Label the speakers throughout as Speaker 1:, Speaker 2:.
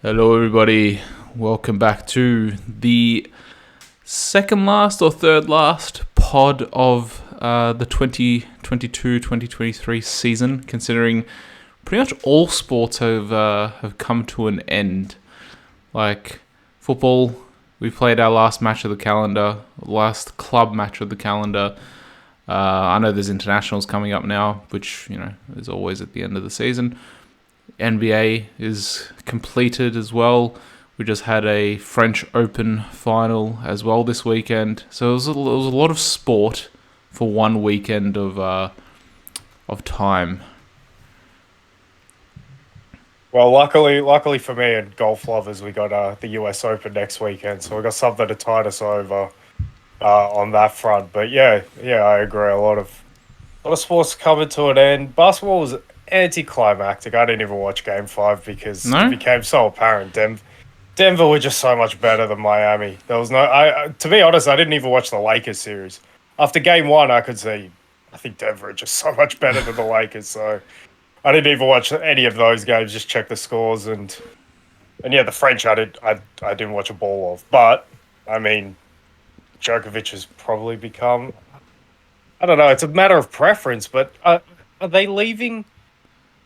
Speaker 1: Hello, everybody. Welcome back to the second last or third last pod of the 2022-2023 season, considering pretty much all sports have come to an end. Like football, we played our last match of the calendar, last club match of the calendar. I know there's internationals coming up now, which, is always at the end of the season. NBA is completed as well. We just had a French Open final as well this weekend. So it was a lot of sport for one weekend of time.
Speaker 2: Well, luckily for me and golf lovers, we got the US Open next weekend, so we got something to tide us over on that front. But yeah, I agree. A lot of sports coming to an end. Basketball was anticlimactic. I didn't even watch Game 5 because
Speaker 1: No?
Speaker 2: it became so apparent. Denver were just so much better than Miami. There was to be honest, I didn't even watch the Lakers series. After Game 1, I could see, I think Denver are just so much better than the Lakers. So I didn't even watch any of those games. Just check the scores and yeah, the French I didn't watch a ball of. But I mean, Djokovic has probably become. I don't know. It's a matter of preference, but are they leaving?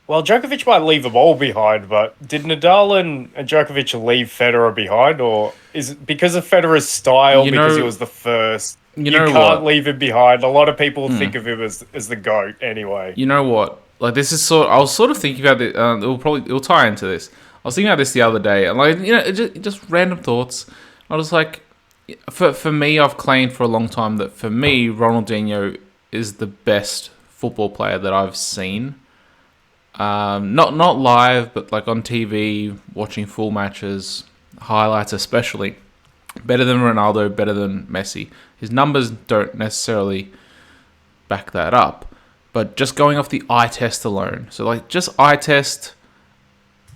Speaker 2: Well, Djokovic might leave them all behind, but did Nadal and Djokovic leave Federer behind, or is it because of Federer's style, because he was the first? You can't leave him behind. A lot of people think of him as the GOAT anyway.
Speaker 1: You know what? Like, this is I was sort of thinking about it. It'll tie into this. I was thinking about this the other day, and just random thoughts. I was like, for me, I've claimed for a long time that for me, Ronaldinho is the best football player that I've seen. Not live, but like on TV, watching full matches, highlights especially. Better than Ronaldo, better than Messi. His numbers don't necessarily back that up, but just going off the eye test alone. So like just eye test,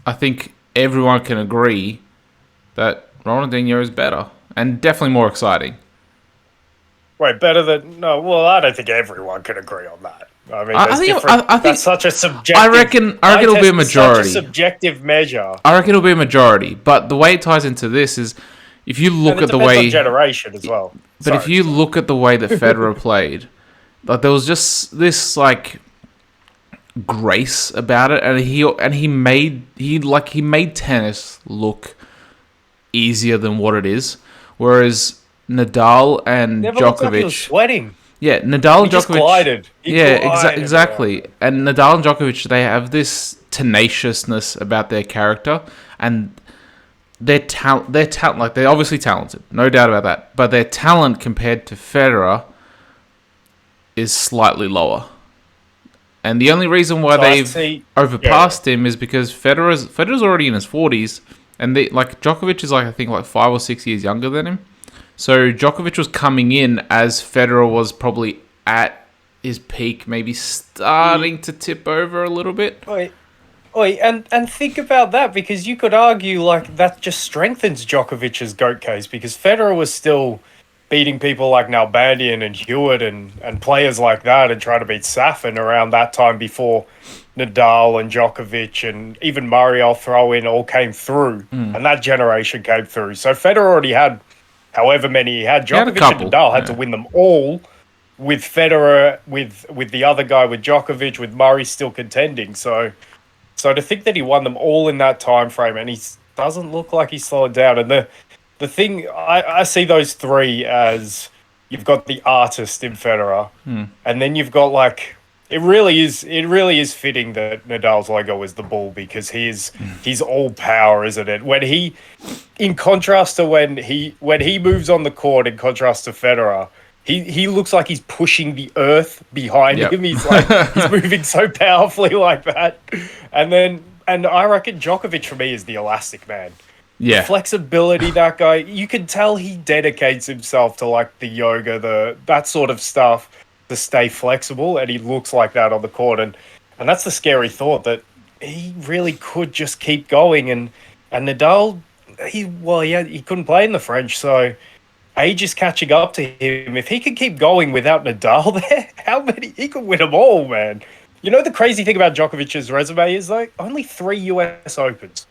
Speaker 1: I think everyone can agree that Ronaldinho is better and definitely more exciting.
Speaker 2: Wait, better than no? Well, I don't think everyone can agree on that. I mean,
Speaker 1: I think
Speaker 2: that's such a subjective.
Speaker 1: I reckon it'll be a majority.
Speaker 2: Such a subjective measure.
Speaker 1: I reckon it'll be a majority. But the way it ties into this is, if you look at the way
Speaker 2: on generation as well.
Speaker 1: But if you look at the way that Federer played, like there was just this like grace about it, and he made tennis look easier than what it is. Whereas Nadal and
Speaker 2: Never
Speaker 1: Djokovic,
Speaker 2: looked like he was sweating.
Speaker 1: yeah, Nadal and
Speaker 2: Just
Speaker 1: Djokovic,
Speaker 2: glided.
Speaker 1: exactly. And Nadal and Djokovic, they have this tenaciousness about their character, and their talent. Like, they're obviously talented, no doubt about that. But their talent compared to Federer is slightly lower. And the only reason why they've overpassed him is because Federer's already in his 40s, and Djokovic is I think 5 or 6 years younger than him. So Djokovic was coming in as Federer was probably at his peak, maybe starting to tip over a little bit.
Speaker 2: And think about that, because you could argue like that just strengthens Djokovic's GOAT case, because Federer was still beating people like Nalbandian and Hewitt and players like that, and trying to beat Safin around that time before Nadal and Djokovic and even Murray, I'll throw in, all came through. And that generation came through. So Federer already had however many he had. Djokovic and Nadal had to win them all, with Federer, with the other guy, with Djokovic, with Murray still contending. So to think that he won them all in that time frame, and he doesn't look like he's slowed down. And the thing, I see those three as, you've got the artist in Federer, and then you've got like, it really is fitting that Nadal's logo is the bull, because he's all power, isn't it? In contrast to when he moves on the court, in contrast to Federer, he looks like he's pushing the earth behind him. He's moving so powerfully like that. And I reckon Djokovic for me is the elastic man.
Speaker 1: Yeah.
Speaker 2: The flexibility, that guy, you can tell he dedicates himself to like the yoga, that sort of stuff, to stay flexible, and he looks like that on the court. And that's the scary thought, that he really could just keep going. And Nadal, he couldn't play in the French, so age is catching up to him. If he can keep going without Nadal there, he could win them all, man. You know, the crazy thing about Djokovic's resume is like only 3 US Opens.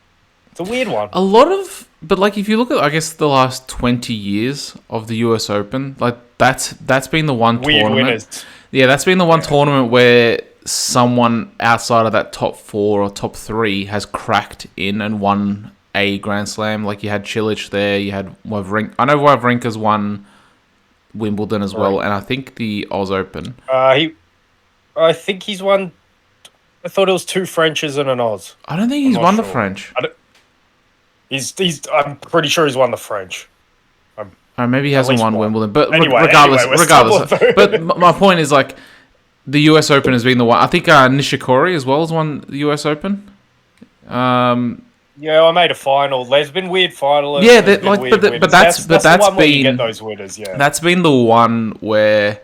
Speaker 2: It's a weird one.
Speaker 1: A lot of, but like if you look at, I guess the last 20 years of the US Open, like that's been the one
Speaker 2: Weird
Speaker 1: tournament.
Speaker 2: winners.
Speaker 1: Yeah, that's been the one tournament where someone outside of that top 4 or top 3 has cracked in and won a Grand Slam. Like you had Cilic there, you had Wawrinka. I know Wawrinka's won Wimbledon as well, and I think the Oz Open.
Speaker 2: I think he's won. I thought it was 2 Frenches and an Oz.
Speaker 1: I don't think he's won the French.
Speaker 2: I'm pretty sure he's won the French.
Speaker 1: Maybe he hasn't won Wimbledon, but
Speaker 2: anyway,
Speaker 1: regardless. But my point is like the US Open has been the one. I think Nishikori as well has won the US Open.
Speaker 2: Yeah, I made a final. There's been weird finalists.
Speaker 1: Yeah, that's
Speaker 2: the one where you
Speaker 1: been
Speaker 2: get those winners. Yeah,
Speaker 1: that's been the one where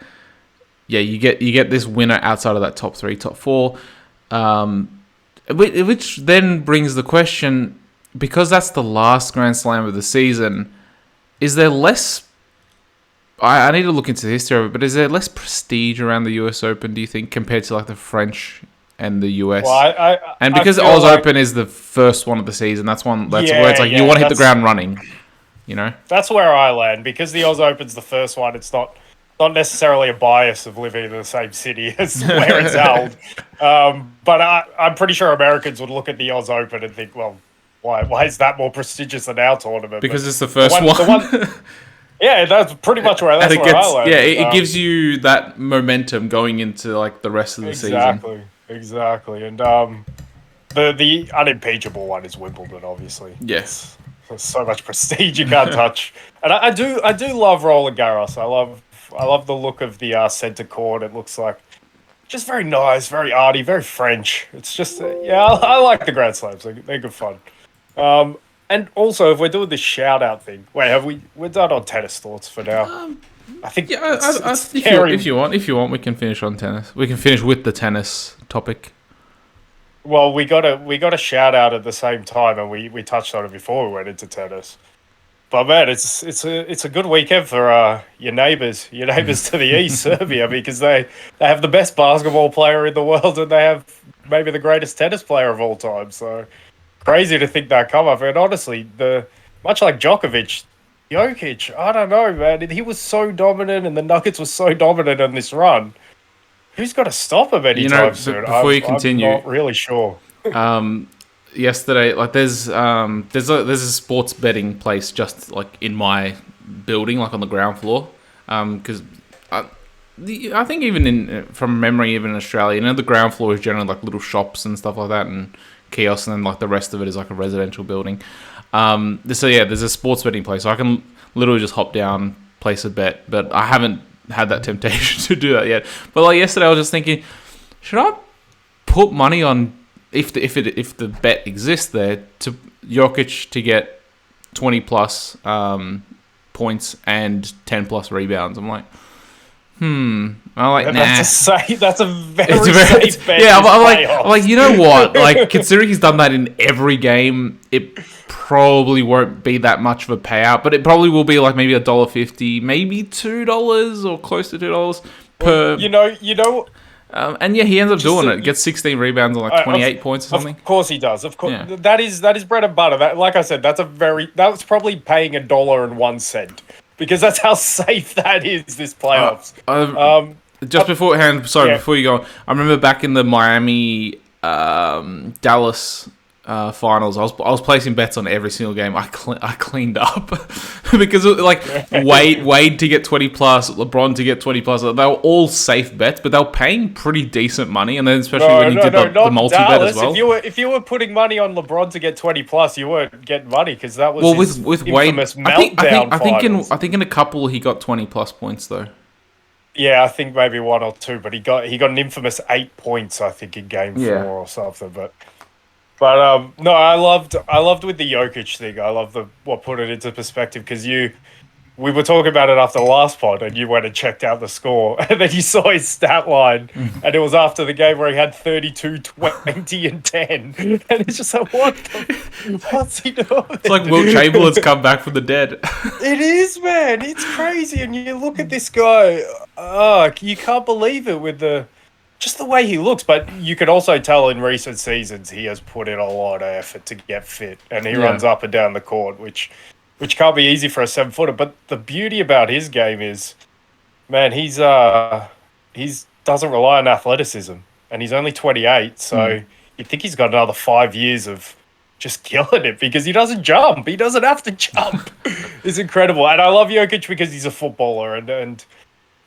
Speaker 1: you get this winner outside of that top 3, top 4, which then brings the question, because that's the last Grand Slam of the season. Is there less? I need to look into the history of it, but is there less prestige around the US Open, do you think, compared to like the French and the US?
Speaker 2: Well,
Speaker 1: and because Oz Open is the first one of the season, that's where it's like you want to hit the ground running, you know?
Speaker 2: That's where I land, because the Oz Open's the first one. It's not necessarily a bias of living in the same city as where it's held. But I'm pretty sure Americans would look at the Oz Open and think, well, why is that more prestigious than our tournament?
Speaker 1: Because it's the first one.
Speaker 2: Yeah, that's pretty much where I land.
Speaker 1: Yeah, it gives you that momentum going into like the rest of the season.
Speaker 2: Exactly. And the unimpeachable one is Wimbledon, obviously.
Speaker 1: Yes.
Speaker 2: There's so much prestige you can't touch. And I do love Roland Garros. I love the look of the centre court. It looks like just very nice, very arty, very French. It's just I like the Grand Slams. They're good fun. And also, if we're doing this shout-out thing... Wait, we're done on tennis thoughts for now. I think...
Speaker 1: Yeah, if you want, we can finish on tennis. We can finish with the tennis topic.
Speaker 2: Well, we got a shout-out at the same time, and we touched on it before we went into tennis. But, man, it's a good weekend for your neighbours to the east, Serbia, because they have the best basketball player in the world, and they have maybe the greatest tennis player of all time, so... Crazy to think that come up, and honestly, much like Djokovic, Jokic, I don't know, man. He was so dominant, and the Nuggets were so dominant on this run. Who's got to stop him anytime soon?
Speaker 1: Before you continue,
Speaker 2: I'm not really sure.
Speaker 1: Yesterday, like there's a sports betting place just like in my building, like on the ground floor, because I think even from memory, even in Australia, the ground floor is generally like little shops and stuff like that, and kiosks, and then like the rest of it is like a residential building. There's a sports betting place, so I can literally just hop down, place a bet, but I haven't had that temptation to do that yet. But like yesterday, I was just thinking, should I put money on if the bet exists there to Jokic to get 20 plus points and 10 plus rebounds? I'm like, I'm like, nah.
Speaker 2: That's a very safe bet.
Speaker 1: Yeah, I'm like, you know what? Like, considering he's done that in every game, it probably won't be that much of a payout, but it probably will be like maybe $1.50, maybe $2 or close to $2 per.
Speaker 2: You know.
Speaker 1: And yeah, he ends up doing it. Gets 16 rebounds on like 28 points or something.
Speaker 2: Of course he does. Of course, yeah. That is bread and butter. That, like I said, that's probably paying $1.01. Because that's how safe that is this playoffs.
Speaker 1: Before you go, I remember back in the Miami Dallas finals, I was placing bets on every single game. I cleaned up because Wade to get 20 plus, LeBron to get 20 plus. They were all safe bets, but they were paying pretty decent money. And then especially when you did the multi bet as well.
Speaker 2: If you were putting money on LeBron to get 20 plus, you weren't getting money because that was
Speaker 1: with Wade. I think in a couple he got 20 plus points though.
Speaker 2: Yeah, I think maybe 1 or 2, but he got an infamous 8 points, I think, in game 4 or something. But no, I loved with the Jokic thing. I love what put it into perspective because we were talking about it after the last pod, and you went and checked out the score, and then you saw his stat line, and it was after the game where he had 32, 20, and 10, and it's just like, what's he doing?
Speaker 1: It's like Will Chamberlain's come back from the dead.
Speaker 2: It is, man. It's crazy, and you look at this guy. You can't believe it with the just the way he looks. But you could also tell in recent seasons he has put in a lot of effort to get fit, and he runs up and down the court, which can't be easy for a 7-footer. But the beauty about his game is, man, he's doesn't rely on athleticism, and he's only 28, so you think he's got another 5 years of just killing it because he doesn't jump. He doesn't have to jump. It's incredible. And I love Jokic because he's a footballer and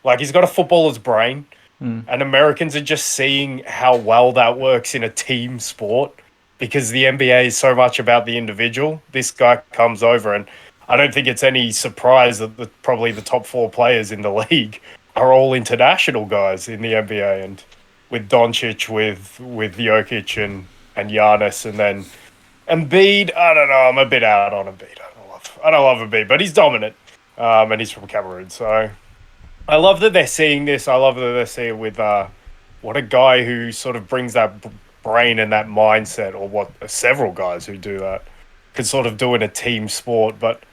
Speaker 2: like he's got a footballer's brain. And Americans are just seeing how well that works in a team sport because the NBA is so much about the individual. This guy comes over, and I don't think it's any surprise that probably the top 4 players in the league are all international guys in the NBA, and with Doncic, with Jokic and Giannis, and then Embiid. I don't know. I'm a bit out on Embiid. I don't love Embiid, but he's dominant, and he's from Cameroon. So I love that they're seeing this. I love that they're seeing with what a guy who sort of brings that brain and that mindset, or what several guys who do that can sort of do in a team sport, but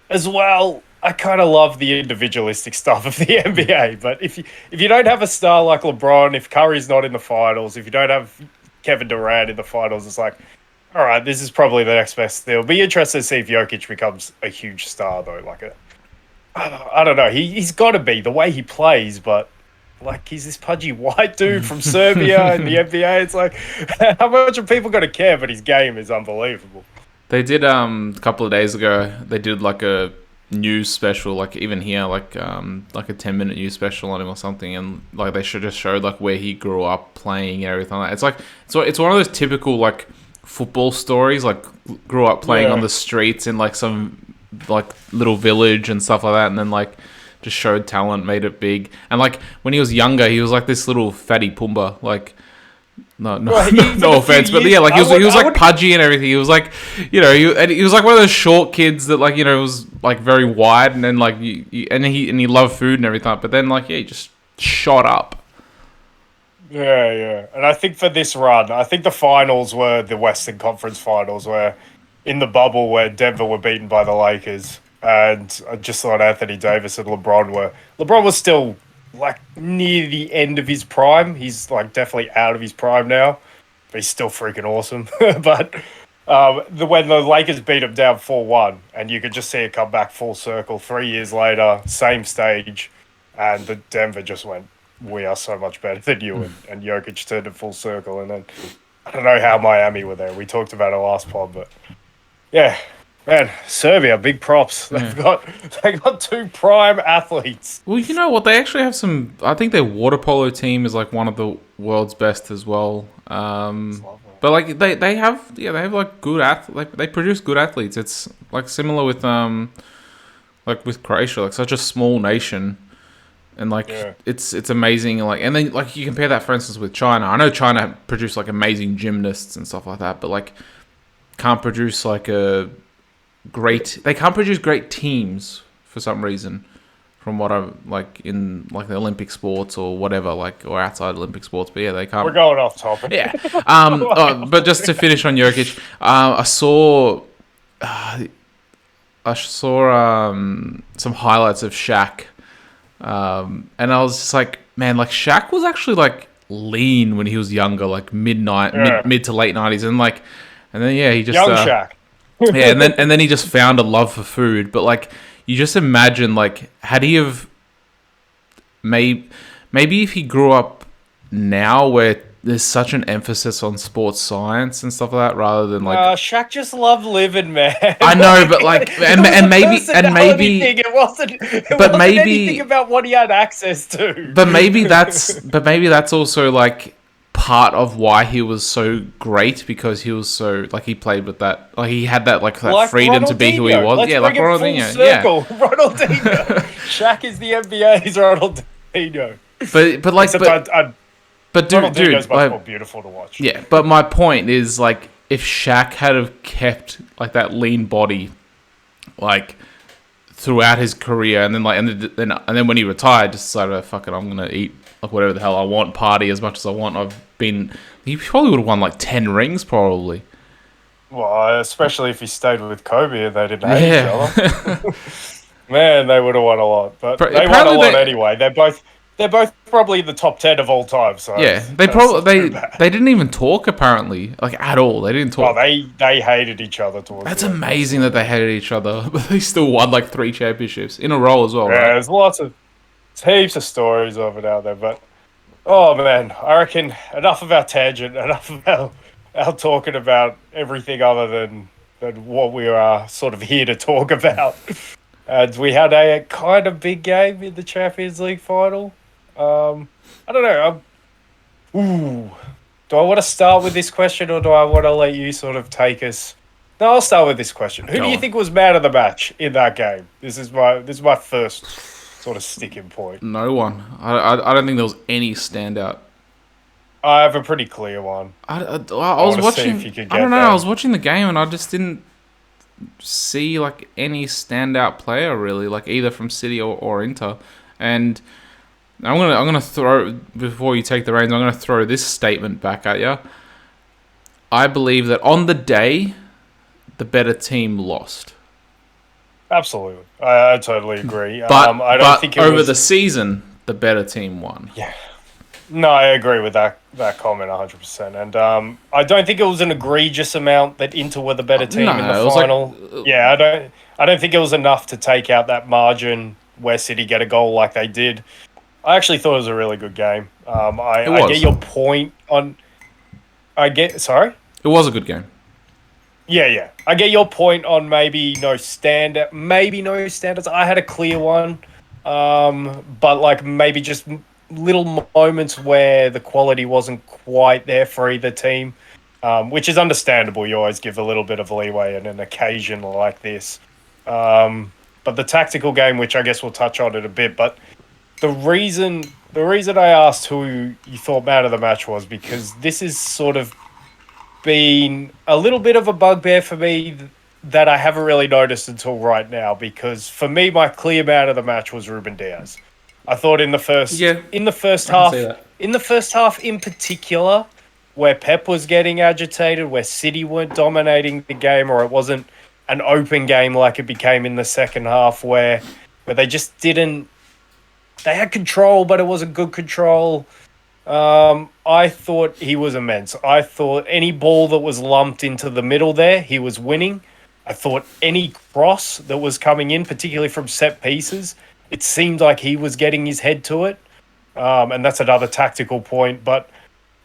Speaker 2: as well. I kind of love the individualistic stuff of the NBA, but if you don't have a star like LeBron, if Curry's not in the finals, if you don't have Kevin Durant in the finals, it's like, all right, this is probably the next best thing. It'll be interesting to see if Jokic becomes a huge star, though. Like, I don't know. He's got to be the way he plays, but like he's this pudgy white dude from Serbia in the NBA. It's like, how much are people going to care? But his game is unbelievable.
Speaker 1: They did a couple of days ago. They did like a news special, like even here, like a 10-minute news special on him or something, and like they should just showed like where he grew up playing and everything like that. It's like it's one of those typical like football stories, like grew up playing on the streets in like some like little village and stuff like that, and then like just showed talent, made it big. And like when he was younger, he was like this little fatty Pumbaa, like no offense, but yeah, like he was like pudgy and everything. He was like, you know, he was like one of those short kids that like, you know, was like very wide, and then like he loved food and everything. But then like he just shot up.
Speaker 2: Yeah. And I think for this run, I think the finals were the Western Conference Finals, where in the bubble where Denver were beaten by the Lakers, and I just thought Anthony Davis and LeBron was still like near the end of his prime. He's like definitely out of his prime now, but he's still freaking awesome. But when the Lakers beat him down 4-1, and you could just see it come back full circle 3 years later, same stage, and the Denver just went, we are so much better than you, and Jokic turned it full circle. And then I don't know how Miami were there. We talked about it last pod, but yeah. Man, Serbia, big props. They got 2 prime athletes.
Speaker 1: Well, you know what? They actually have some. I think their water polo team is like one of the world's best as well. But like they have like good like they produce good athletes. It's like similar with like with Croatia, like such a small nation, and like it's amazing. Like, and then like you compare that, for instance, with China. I know China produce like amazing gymnasts and stuff like that, but like can't produce like they can't produce great teams for some reason, from what I like in like the Olympic sports or whatever, like, or outside Olympic sports. But yeah, they can't.
Speaker 2: We're going off topic.
Speaker 1: Yeah. But just to finish on Jokic, I saw some highlights of Shaq, and I was just like, man, like Shaq was actually like lean when he was younger, like mid to late 90s, and then he just
Speaker 2: young Shaq.
Speaker 1: Yeah, and then he just found a love for food. But like, you just imagine, like, had he have maybe if he grew up now where there's such an emphasis on sports science and stuff like that, rather than like
Speaker 2: Shaq just loved living, man.
Speaker 1: I know, but like, and maybe
Speaker 2: thing. It wasn't anything about what he had access to.
Speaker 1: But maybe that's also like part of why he was so great, because he was so like he played with that, like he had that like freedom to be who he was.
Speaker 2: Let's
Speaker 1: like
Speaker 2: Ronaldinho. Ronaldinho. Shaq is the NBA's Ronaldinho.
Speaker 1: But dude,
Speaker 2: Ronaldinho's much more beautiful to watch.
Speaker 1: Yeah, but my point is, like, if Shaq had have kept like that lean body, like throughout his career, and then when he retired, just decided, oh, fuck it, I'm gonna eat like whatever the hell I want, party as much as I want. He probably would have won like 10 rings, probably.
Speaker 2: Well, especially if he stayed with Kobe and they didn't hate each other. Man, they would have won a lot. But they won a lot anyway. they're both probably in the top 10 of all time. So
Speaker 1: Yeah,
Speaker 2: that's not too bad.
Speaker 1: they didn't even talk apparently, like at all. They didn't
Speaker 2: Oh,
Speaker 1: talk.
Speaker 2: they hated each other towards
Speaker 1: That's
Speaker 2: the end.
Speaker 1: amazing that they hated each other, but they still won like 3 championships in a row as well,
Speaker 2: Yeah,
Speaker 1: right?
Speaker 2: there's heaps of stories of it out there. But oh man, I reckon enough of our tangent, enough of our talking about everything other than what we are sort of here to talk about. And we had a kind of big game in the Champions League final. I don't know. Ooh, do I want to start with this question or do I want to let you sort of take us? No, I'll start with this question. Who do
Speaker 1: Go
Speaker 2: you
Speaker 1: on.
Speaker 2: think was man of the match in that game? This is my first sort of sticking point.
Speaker 1: No one. I don't think there was any standout.
Speaker 2: I have a pretty clear one.
Speaker 1: I
Speaker 2: I
Speaker 1: was
Speaker 2: want to see if
Speaker 1: watching.
Speaker 2: you could
Speaker 1: I don't
Speaker 2: get
Speaker 1: know. I was
Speaker 2: that.
Speaker 1: watching the game and I just didn't see like any standout player really, like either from City or Inter. And I'm gonna throw before you take the reins. I'm gonna throw this statement back at you. I believe that on the day, the better team lost.
Speaker 2: Absolutely, I totally agree. I don't
Speaker 1: But
Speaker 2: think it
Speaker 1: over the
Speaker 2: was.
Speaker 1: season, the better team won.
Speaker 2: Yeah, no, I agree with that comment 100%. And I don't think it was an egregious amount that Inter were the better team in the
Speaker 1: No, it was like
Speaker 2: final. Yeah, I don't think it was enough to take out that margin where City get a goal like they did. I actually thought it was a really good game.
Speaker 1: it
Speaker 2: I get
Speaker 1: was.
Speaker 2: your point on. I get sorry.
Speaker 1: It was a good game.
Speaker 2: Yeah, yeah. I get your point on maybe no standards. I had a clear one, but like maybe just little moments where the quality wasn't quite there for either team, which is understandable. You always give a little bit of leeway in an occasion like this. But the tactical game, which I guess we'll touch on it a bit, but the reason I asked who you thought man of the match was because this is sort of been a little bit of a bugbear for me that I haven't really noticed until right now. Because for me, my clear man of the match was Ruben Diaz. I thought
Speaker 1: Yeah,
Speaker 2: in the first
Speaker 1: I can see
Speaker 2: half,
Speaker 1: that.
Speaker 2: in particular, where Pep was getting agitated, where City weren't dominating the game, or it wasn't an open game like it became in the second half, where they just didn't. They had control, but it wasn't good control. I thought he was immense. I thought any ball that was lumped into the middle there, he was winning. I thought any cross that was coming in, particularly from set pieces, it seemed like he was getting his head to it. And that's another tactical point. But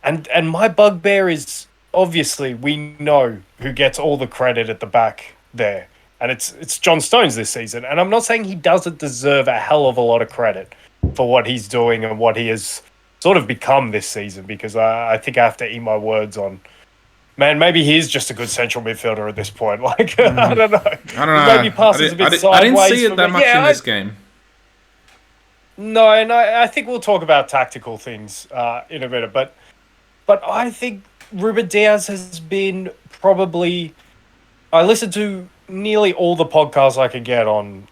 Speaker 2: and my bugbear is obviously we know who gets all the credit at the back there, and it's John Stones this season. And I'm not saying he doesn't deserve a hell of a lot of credit for what he's doing and what he has sort of become this season because I think I have to eat my words on. Man, maybe he's just a good central midfielder at this point. Like I don't know.
Speaker 1: I don't
Speaker 2: He maybe
Speaker 1: know.
Speaker 2: passes a bit
Speaker 1: I didn't
Speaker 2: sideways.
Speaker 1: see it
Speaker 2: For
Speaker 1: that
Speaker 2: me.
Speaker 1: much
Speaker 2: Yeah,
Speaker 1: in this game.
Speaker 2: no, and I think we'll talk about tactical things in a minute. But I think Ruben Diaz has been probably. I listened to nearly all the podcasts I could get on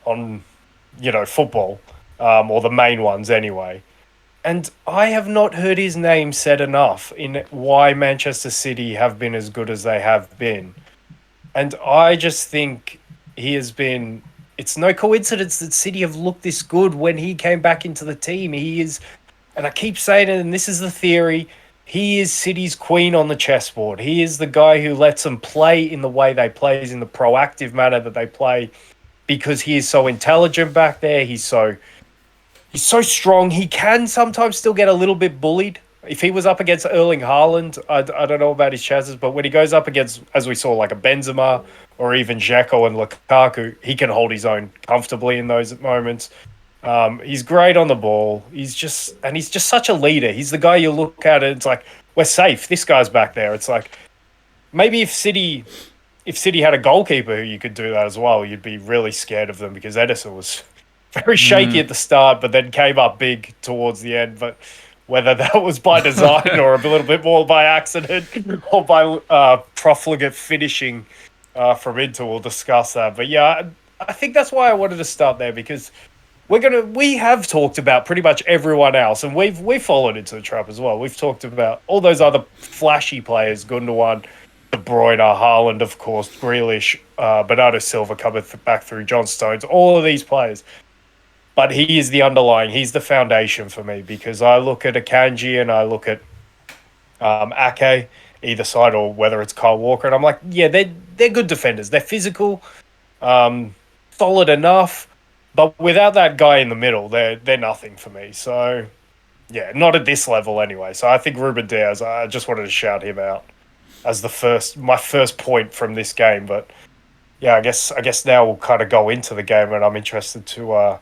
Speaker 2: football, or the main ones anyway. And I have not heard his name said enough in why Manchester City have been as good as they have been. And I just think he has been. It's no coincidence that City have looked this good when he came back into the team. He is, and I keep saying it, and this is the theory. He is City's queen on the chessboard. He is the guy who lets them play in the way they play, in the proactive manner that they play, because he is so intelligent back there. He's so strong. He can sometimes still get a little bit bullied. If he was up against Erling Haaland, I don't know about his chances, but when he goes up against, as we saw, like a Benzema or even Dzeko and Lukaku, he can hold his own comfortably in those moments. He's great on the ball. He's just such a leader. He's the guy you look at and it's like, we're safe. This guy's back there. It's like maybe if City had a goalkeeper who you could do that as well, you'd be really scared of them because Edison was very shaky at the start, but then came up big towards the end. But whether that was by design or a little bit more by accident or by profligate finishing from Inter, we'll discuss that. But yeah, I think that's why I wanted to start there because we have talked about pretty much everyone else, and we've followed into the trap as well. We've talked about all those other flashy players, Gundogan, De Bruyne, Haaland, of course, Grealish, Bernardo Silva coming back through, John Stones, all of these players. but he is the underlying. He's the foundation for me because I look at Akanji and I look at Ake either side, or whether it's Kyle Walker, and I'm like, yeah, they're good defenders. They're physical, um, solid enough, but without that guy in the middle, they're nothing for me. So yeah, not at this level anyway. So I think Ruben Diaz. I just wanted to shout him out as my first point from this game. But yeah, I guess now we'll kind of go into the game, and I'm interested to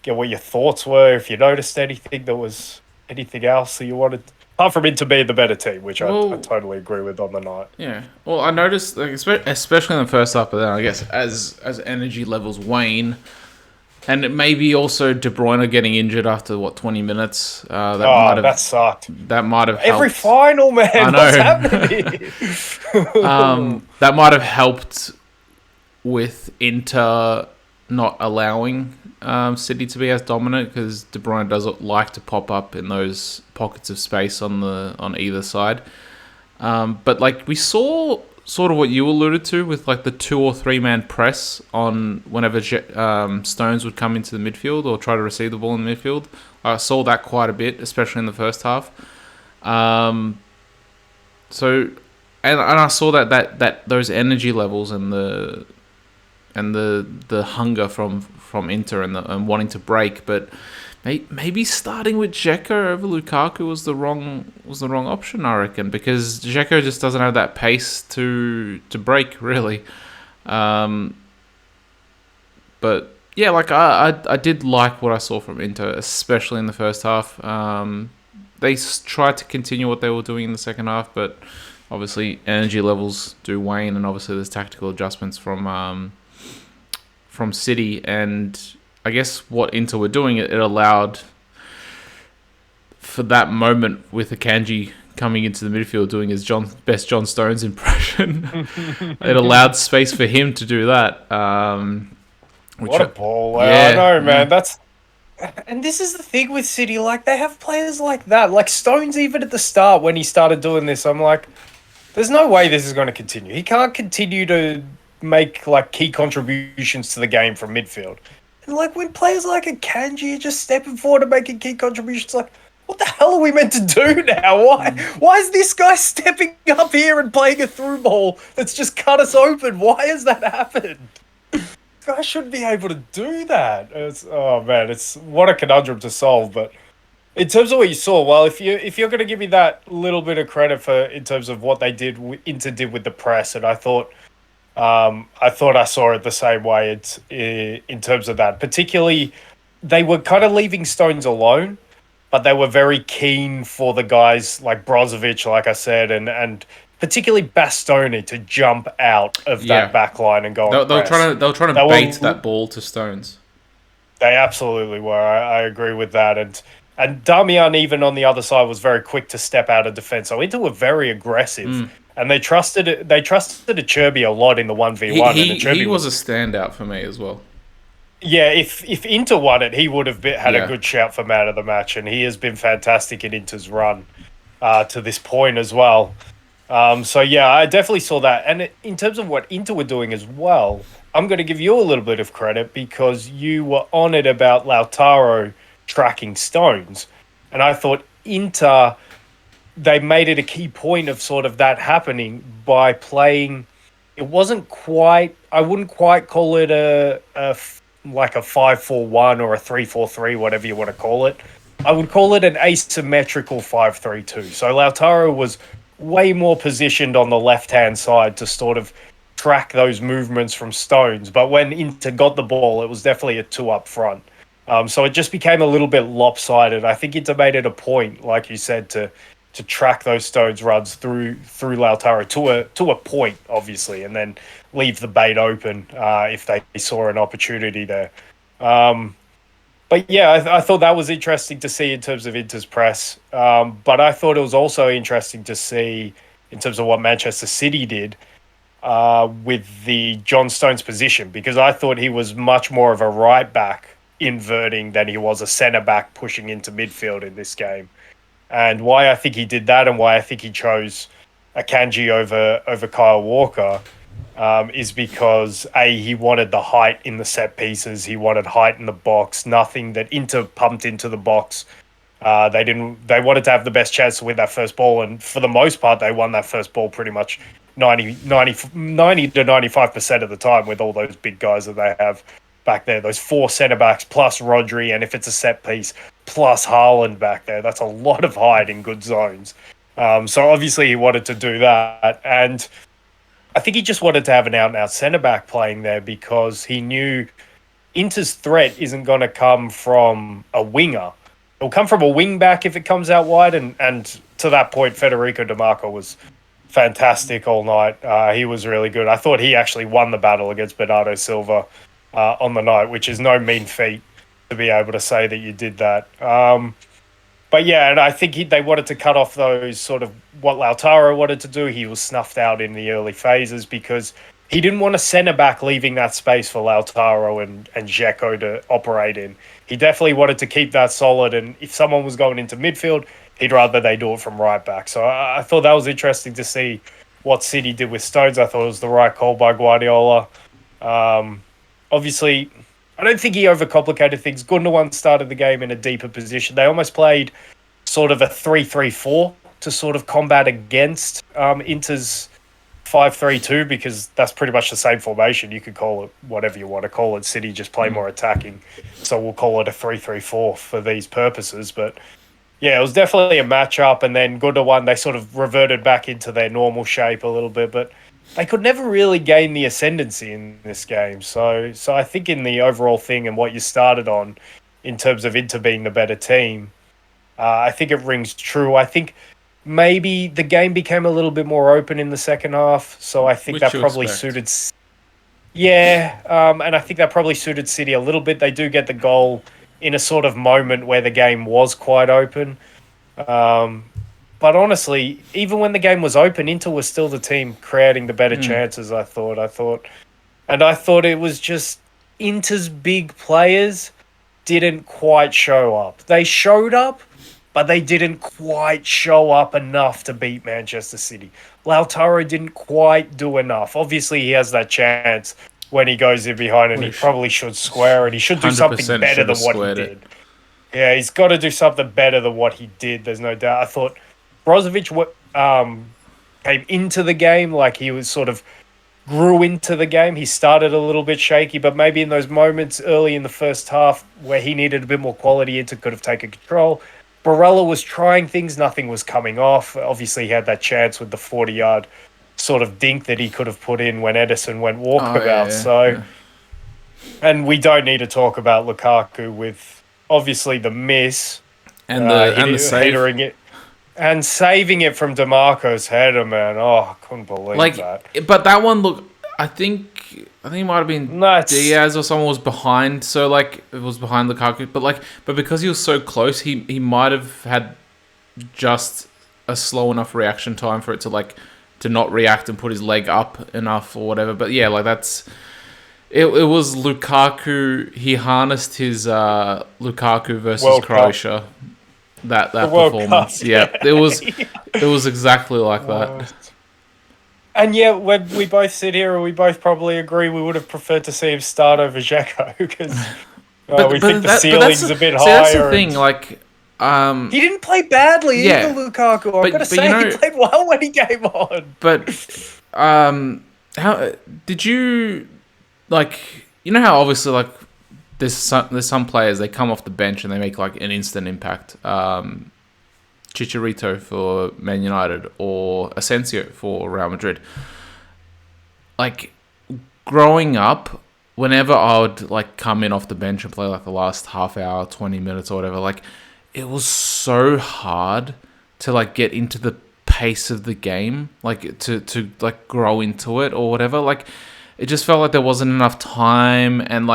Speaker 2: get what your thoughts were. If you noticed anything else that you wanted, apart from Inter being the better team, which I
Speaker 1: Well,
Speaker 2: totally agree with on the night.
Speaker 1: yeah. Well, I noticed, like, especially in the first half, but then I guess as energy levels wane, and it maybe also De Bruyne getting injured after 20 minutes.
Speaker 2: That sucked.
Speaker 1: That might have
Speaker 2: Every
Speaker 1: helped.
Speaker 2: final, man.
Speaker 1: I know.
Speaker 2: What's happening here?
Speaker 1: That might have helped with Inter not allowing City to be as dominant, because De Bruyne does like to pop up in those pockets of space on either side. But like we saw, sort of what you alluded to with like the 2 or 3 man press on whenever Stones would come into the midfield or try to receive the ball in the midfield. I saw that quite a bit, especially in the first half. So, and I saw that those energy levels and the hunger from Inter and wanting to break, but maybe starting with Dzeko over Lukaku was the wrong option, I reckon, because Dzeko just doesn't have that pace to break really. But yeah, like I did like what I saw from Inter, especially in the first half. They tried to continue what they were doing in the second half, but obviously energy levels do wane, and obviously there's tactical adjustments from City, and I guess what Inter were doing, it allowed for that moment with Akanji coming into the midfield doing his best John Stones impression. It allowed space for him to do that.
Speaker 2: What a ball!
Speaker 1: Yeah,
Speaker 2: I know, man. And this is the thing with City. Like, they have players like that. Like Stones, even at the start when he started doing this, I'm like, there's no way this is going to continue. He can't continue to make like key contributions to the game from midfield. And like when players like Akanji are just stepping forward and making key contributions, like, what the hell are we meant to do now? Why is this guy stepping up here and playing a through ball that's just cut us open? Why has that happened? I shouldn't be able to do that. Oh man, it's what a conundrum to solve. But in terms of what you saw, well, if you're going to give me that little bit of credit for in terms of what they did, Inter did with the press, and I thought I saw it the same way. It's in terms of that, particularly they were kind of leaving Stones alone, but they were very keen for the guys like Brozovic, like I said, and particularly Bastoni to jump out of that back line and go.
Speaker 1: They were trying to bait that ball to Stones.
Speaker 2: They absolutely were. I agree with that, and Damian, even on the other side, was very quick to step out of defense. So Inter were very aggressive. And they trusted Acerbi a lot in the 1v1.
Speaker 1: He was a standout for me as well.
Speaker 2: Yeah, if Inter won it, he would have had a good shout for man of the match, and he has been fantastic in Inter's run to this point as well. So yeah, I definitely saw that. And in terms of what Inter were doing as well, I'm going to give you a little bit of credit because you were on it about Lautaro tracking Stones, and I thought Inter, they made it a key point of sort of that happening by playing. It wasn't quite. I wouldn't quite call it like a 5-4-1 or a 3-4-3, whatever you want to call it. I would call it an asymmetrical 5-3-2. So Lautaro was way more positioned on the left-hand side to sort of track those movements from Stones. But when Inter got the ball, it was definitely a 2 up front. So it just became a little bit lopsided. I think Inter made it a point, like you said, to track those Stones runs through Lautaro to a point, obviously, and then leave the bait open if they saw an opportunity there. But yeah, I thought that was interesting to see in terms of Inter's press. But I thought it was also interesting to see in terms of what Manchester City did with the John Stones position, because I thought he was much more of a right back inverting than he was a centre back pushing into midfield in this game. And why I think he did that and why I think he chose Akanji over Kyle Walker is because he wanted the height in the set pieces, he wanted height in the box, nothing that Inter pumped into the box. They didn't. They wanted to have the best chance to win that first ball, and for the most part, they won that first ball pretty much 90 to 95% of the time with all those big guys that they have back there. Those four centre backs plus Rodri, and if it's a set piece, plus Haaland back there. That's a lot of height in good zones. So obviously he wanted to do that, and I think he just wanted to have an out-and-out centre back playing there because he knew Inter's threat isn't going to come from a winger. It'll come from a wing back if it comes out wide, and to that point, Federico Di Marco was fantastic all night. He was really good. I thought he actually won the battle against Bernardo Silva on the night, which is no mean feat to be able to say that you did that. But yeah, and I think they wanted to cut off those sort of what Lautaro wanted to do. He was snuffed out in the early phases because he didn't want a centre back leaving that space for Lautaro and Dzeko to operate in. He definitely wanted to keep that solid, and if someone was going into midfield, he'd rather they do it from right back. So I thought that was interesting to see what City did with Stones. I thought it was the right call by Guardiola. Obviously, I don't think he overcomplicated things. Gundogan started the game in a deeper position. They almost played sort of a 3-3-4 to sort of combat against Inter's 5-3-2 because that's pretty much the same formation. You could call it whatever you want to call it. City just play more attacking. So we'll call it a 3-3-4 for these purposes. But yeah, it was definitely a matchup. And then Gundogan, they sort of reverted back into their normal shape a little bit. But they could never really gain the ascendancy in this game. So I think in the overall thing and what you started on in terms of Inter being the better team, I think it rings true. I think maybe the game became a little bit more open in the second half. So I think that probably suited... Yeah, and I think that probably suited City a little bit. They do get the goal in a sort of moment where the game was quite open. But honestly, even when the game was open, Inter was still the team creating the better chances, I thought. And I thought it was just Inter's big players didn't quite show up. They showed up, but they didn't quite show up enough to beat Manchester City. Lautaro didn't quite do enough. Obviously, he has that chance when he goes in behind, and he probably should square it. He should do something better than what he did. Yeah, he's got to do something better than what he did. There's no doubt. I thought Brozovic came into the game like he was sort of grew into the game. He started a little bit shaky, but maybe in those moments early in the first half where he needed a bit more quality, Inter could have taken control. Barella was trying things. Nothing was coming off. Obviously, he had that chance with the 40-yard sort of dink that he could have put in when Edison went walkabout. And we don't need to talk about Lukaku with obviously the miss
Speaker 1: and the save.
Speaker 2: It. And saving it from DeMarco's header, man. Oh, I couldn't believe that.
Speaker 1: But that one, look, I think it might have been Diaz or someone was behind. So, it was behind Lukaku. But because he was so close, he might have had just a slow enough reaction time for it to not react and put his leg up enough or whatever. But yeah, that's... It was Lukaku. He harnessed his Lukaku versus World Croatia. Cup. That performance, yeah, it was exactly like that.
Speaker 2: And yeah, when we both sit here and we both probably agree we would have preferred to see him start over Dzeko because we think the ceiling's a bit higher.
Speaker 1: That's the thing,
Speaker 2: he didn't play badly either, Lukaku. I've got to say, he played well when he came on.
Speaker 1: But how did you how obviously there's some players, they come off the bench and they make an instant impact. Chicharito for Man United or Asensio for Real Madrid. Growing up, whenever I would come in off the bench and play the last half hour, 20 minutes or whatever, it was so hard to get into the pace of the game, to grow into it or whatever. It just felt like there wasn't enough time, and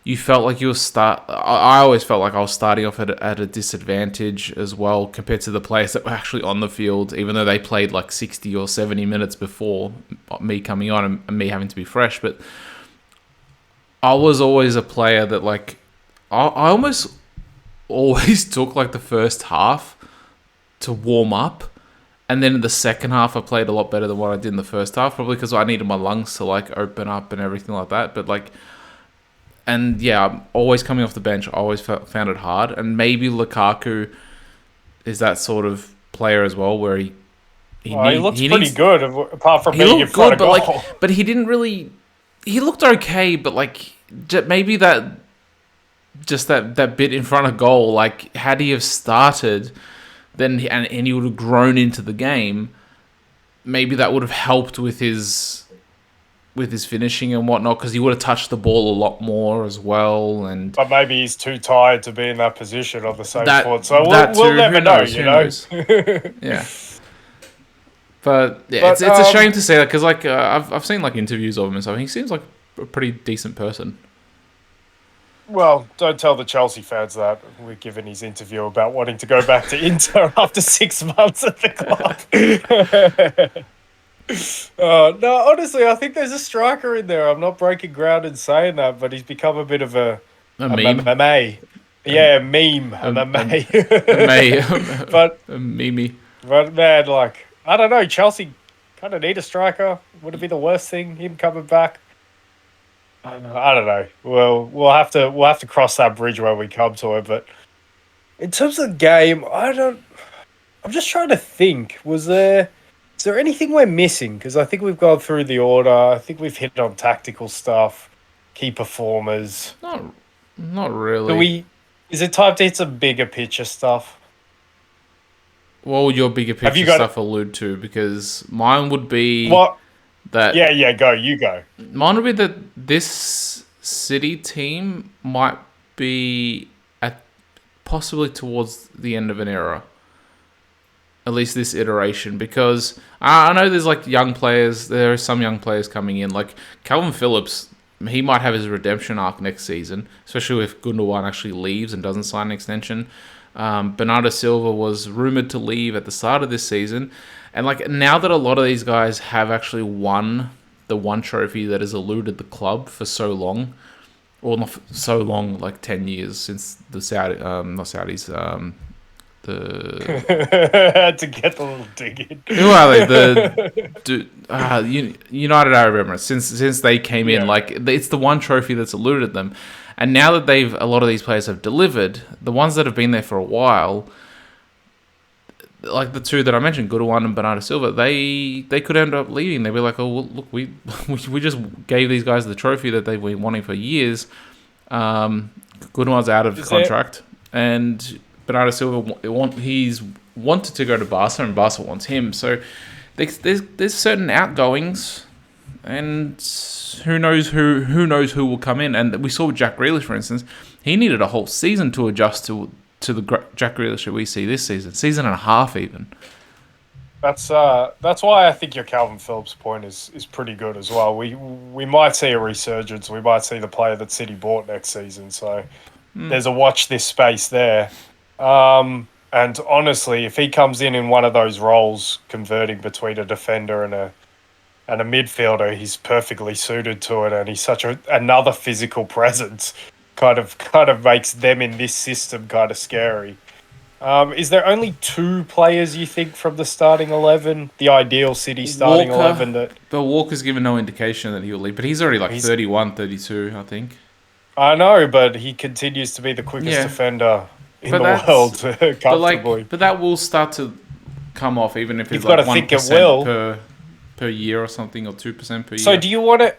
Speaker 1: you felt like you were I always felt like I was starting off at a disadvantage as well compared to the players that were actually on the field, even though they played 60 or 70 minutes before me coming on and me having to be fresh. But I was always a player that I almost always took the first half to warm up And then in the second half, I played a lot better than what I did in the first half, probably because I needed my lungs to like open up and everything like that. But like, and yeah, I'm always coming off the bench. I always found it hard. And maybe Lukaku is that sort of player as well, where he
Speaker 2: looks pretty good, apart from being in front of goal.
Speaker 1: But he didn't really. He looked okay, but like maybe that bit in front of goal, like had he have started, then and he would have grown into the game, maybe that would have helped with his finishing and whatnot, because he would have touched the ball a lot more as well.
Speaker 2: But maybe he's too tired to be in that position on the same court. So we'll never know, you know.
Speaker 1: Yeah. But yeah, it's a shame to say that, because like I've seen like interviews of him and stuff. He seems like a pretty decent person.
Speaker 2: Well, don't tell the Chelsea fans that we're giving his interview about wanting to go back to Inter after 6 months at the club. No, honestly, I think there's a striker in there. I'm not breaking ground in saying that, but he's become a bit of a
Speaker 1: meme.
Speaker 2: Yeah, a meme. A meme.
Speaker 1: But a meme.
Speaker 2: But man, like, I don't know. Chelsea kind of need a striker. Would it be the worst thing, him coming back? I don't know. Well, we'll have to cross that bridge when we come to it. But in terms of the game, I'm just trying to think. Is there anything we're missing? Because I think we've gone through the order. I think we've hit on tactical stuff, key performers.
Speaker 1: Not really.
Speaker 2: Is it time to hit some bigger picture stuff?
Speaker 1: What would your bigger picture stuff allude to? Because mine would be that.
Speaker 2: Yeah, go. You go.
Speaker 1: Mine would be that this City team might be at possibly towards the end of an era. At least this iteration, because I know there's like young players. There are some young players coming in, like Calvin Phillips. He might have his redemption arc next season, especially if Gundogan actually leaves and doesn't sign an extension. Bernardo Silva was rumored to leave at the start of this season, and like now that a lot of these guys have actually won the one trophy that has eluded the club for so long, or not for so long, like 10 years since the
Speaker 2: had to get the little dig in.
Speaker 1: Who are they? United Arab Emirates. Since they came in, like it's the one trophy that's eluded them, and now that a lot of these players have delivered, the ones that have been there for a while, like the two that I mentioned, Gundogan and Bernardo Silva, they could end up leaving. They'd be like, oh well, look, we just gave these guys the trophy that they've been wanting for years. Gundogan's out of contract, and Bernardo Silva, he's wanted to go to Barca, and Barca wants him. So there's certain outgoings, and who knows who will come in. And we saw with Jack Grealish, for instance, he needed a whole season to adjust to the Jack Grealish that we see this season and a half even.
Speaker 2: That's why I think your Calvin Phillips point is pretty good as well. We might see a resurgence. We might see the player that City bought next season. So there's a watch this space there. And honestly, if he comes in one of those roles, converting between a defender and a midfielder, he's perfectly suited to it, and he's such another physical presence. Kind of makes them in this system kind of scary. Is there only two players you think from the starting 11, the ideal City starting 11?
Speaker 1: But Walker's given no indication that he'll leave, but he's already 31, 32, I think.
Speaker 2: I know, but he continues to be the quickest defender in the world, comfortably.
Speaker 1: But that will start to come off, even if it's like 1% per year or something, or 2% per year.
Speaker 2: So do you want to...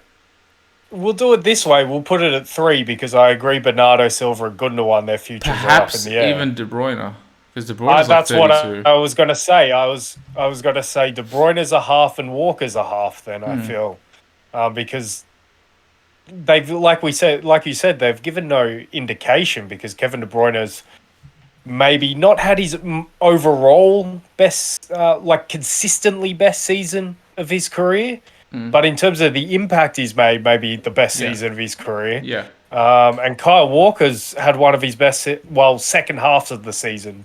Speaker 2: We'll do it this way. We'll put it at 3, because I agree Bernardo Silva and Gundogan, their futures are up in the air.
Speaker 1: Even De Bruyne. Because De Bruyne's
Speaker 2: that's
Speaker 1: 32.
Speaker 2: What I was going to say. I was going to say De Bruyne's a half and Walker's a half then, I feel. Because... they've, like you said, they've given no indication, because Kevin De Bruyne's maybe not had his overall best, consistently best season of his career, but in terms of the impact he's made, maybe the best season of his career.
Speaker 1: Yeah.
Speaker 2: And Kyle Walker's had one of his best, second halves of the season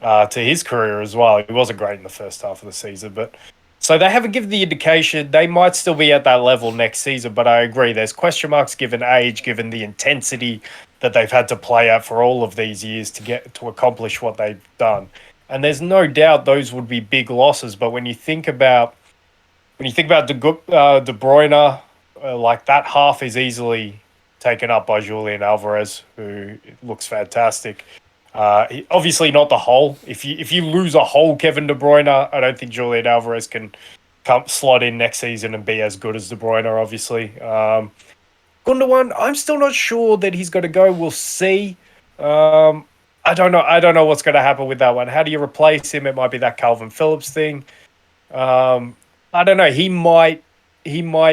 Speaker 2: to his career as well. He wasn't great in the first half of the season, but... So they haven't given the indication. They might still be at that level next season, but I agree. There's question marks given age, given the intensity that they've had to play at for all of these years to accomplish what they've done. and there's no doubt those would be big losses. But De Bruyne, like that half is easily taken up by Julian Alvarez, who looks fantastic. Obviously not the whole. If you lose a whole Kevin De Bruyne, I don't think Julian Alvarez can slot in next season and be as good as De Bruyne. Obviously, Gundogan, I'm still not sure that he's going to go. We'll see. I don't know. I don't know what's going to happen with that one. How do you replace him? It might be that Calvin Phillips thing. I don't know. He might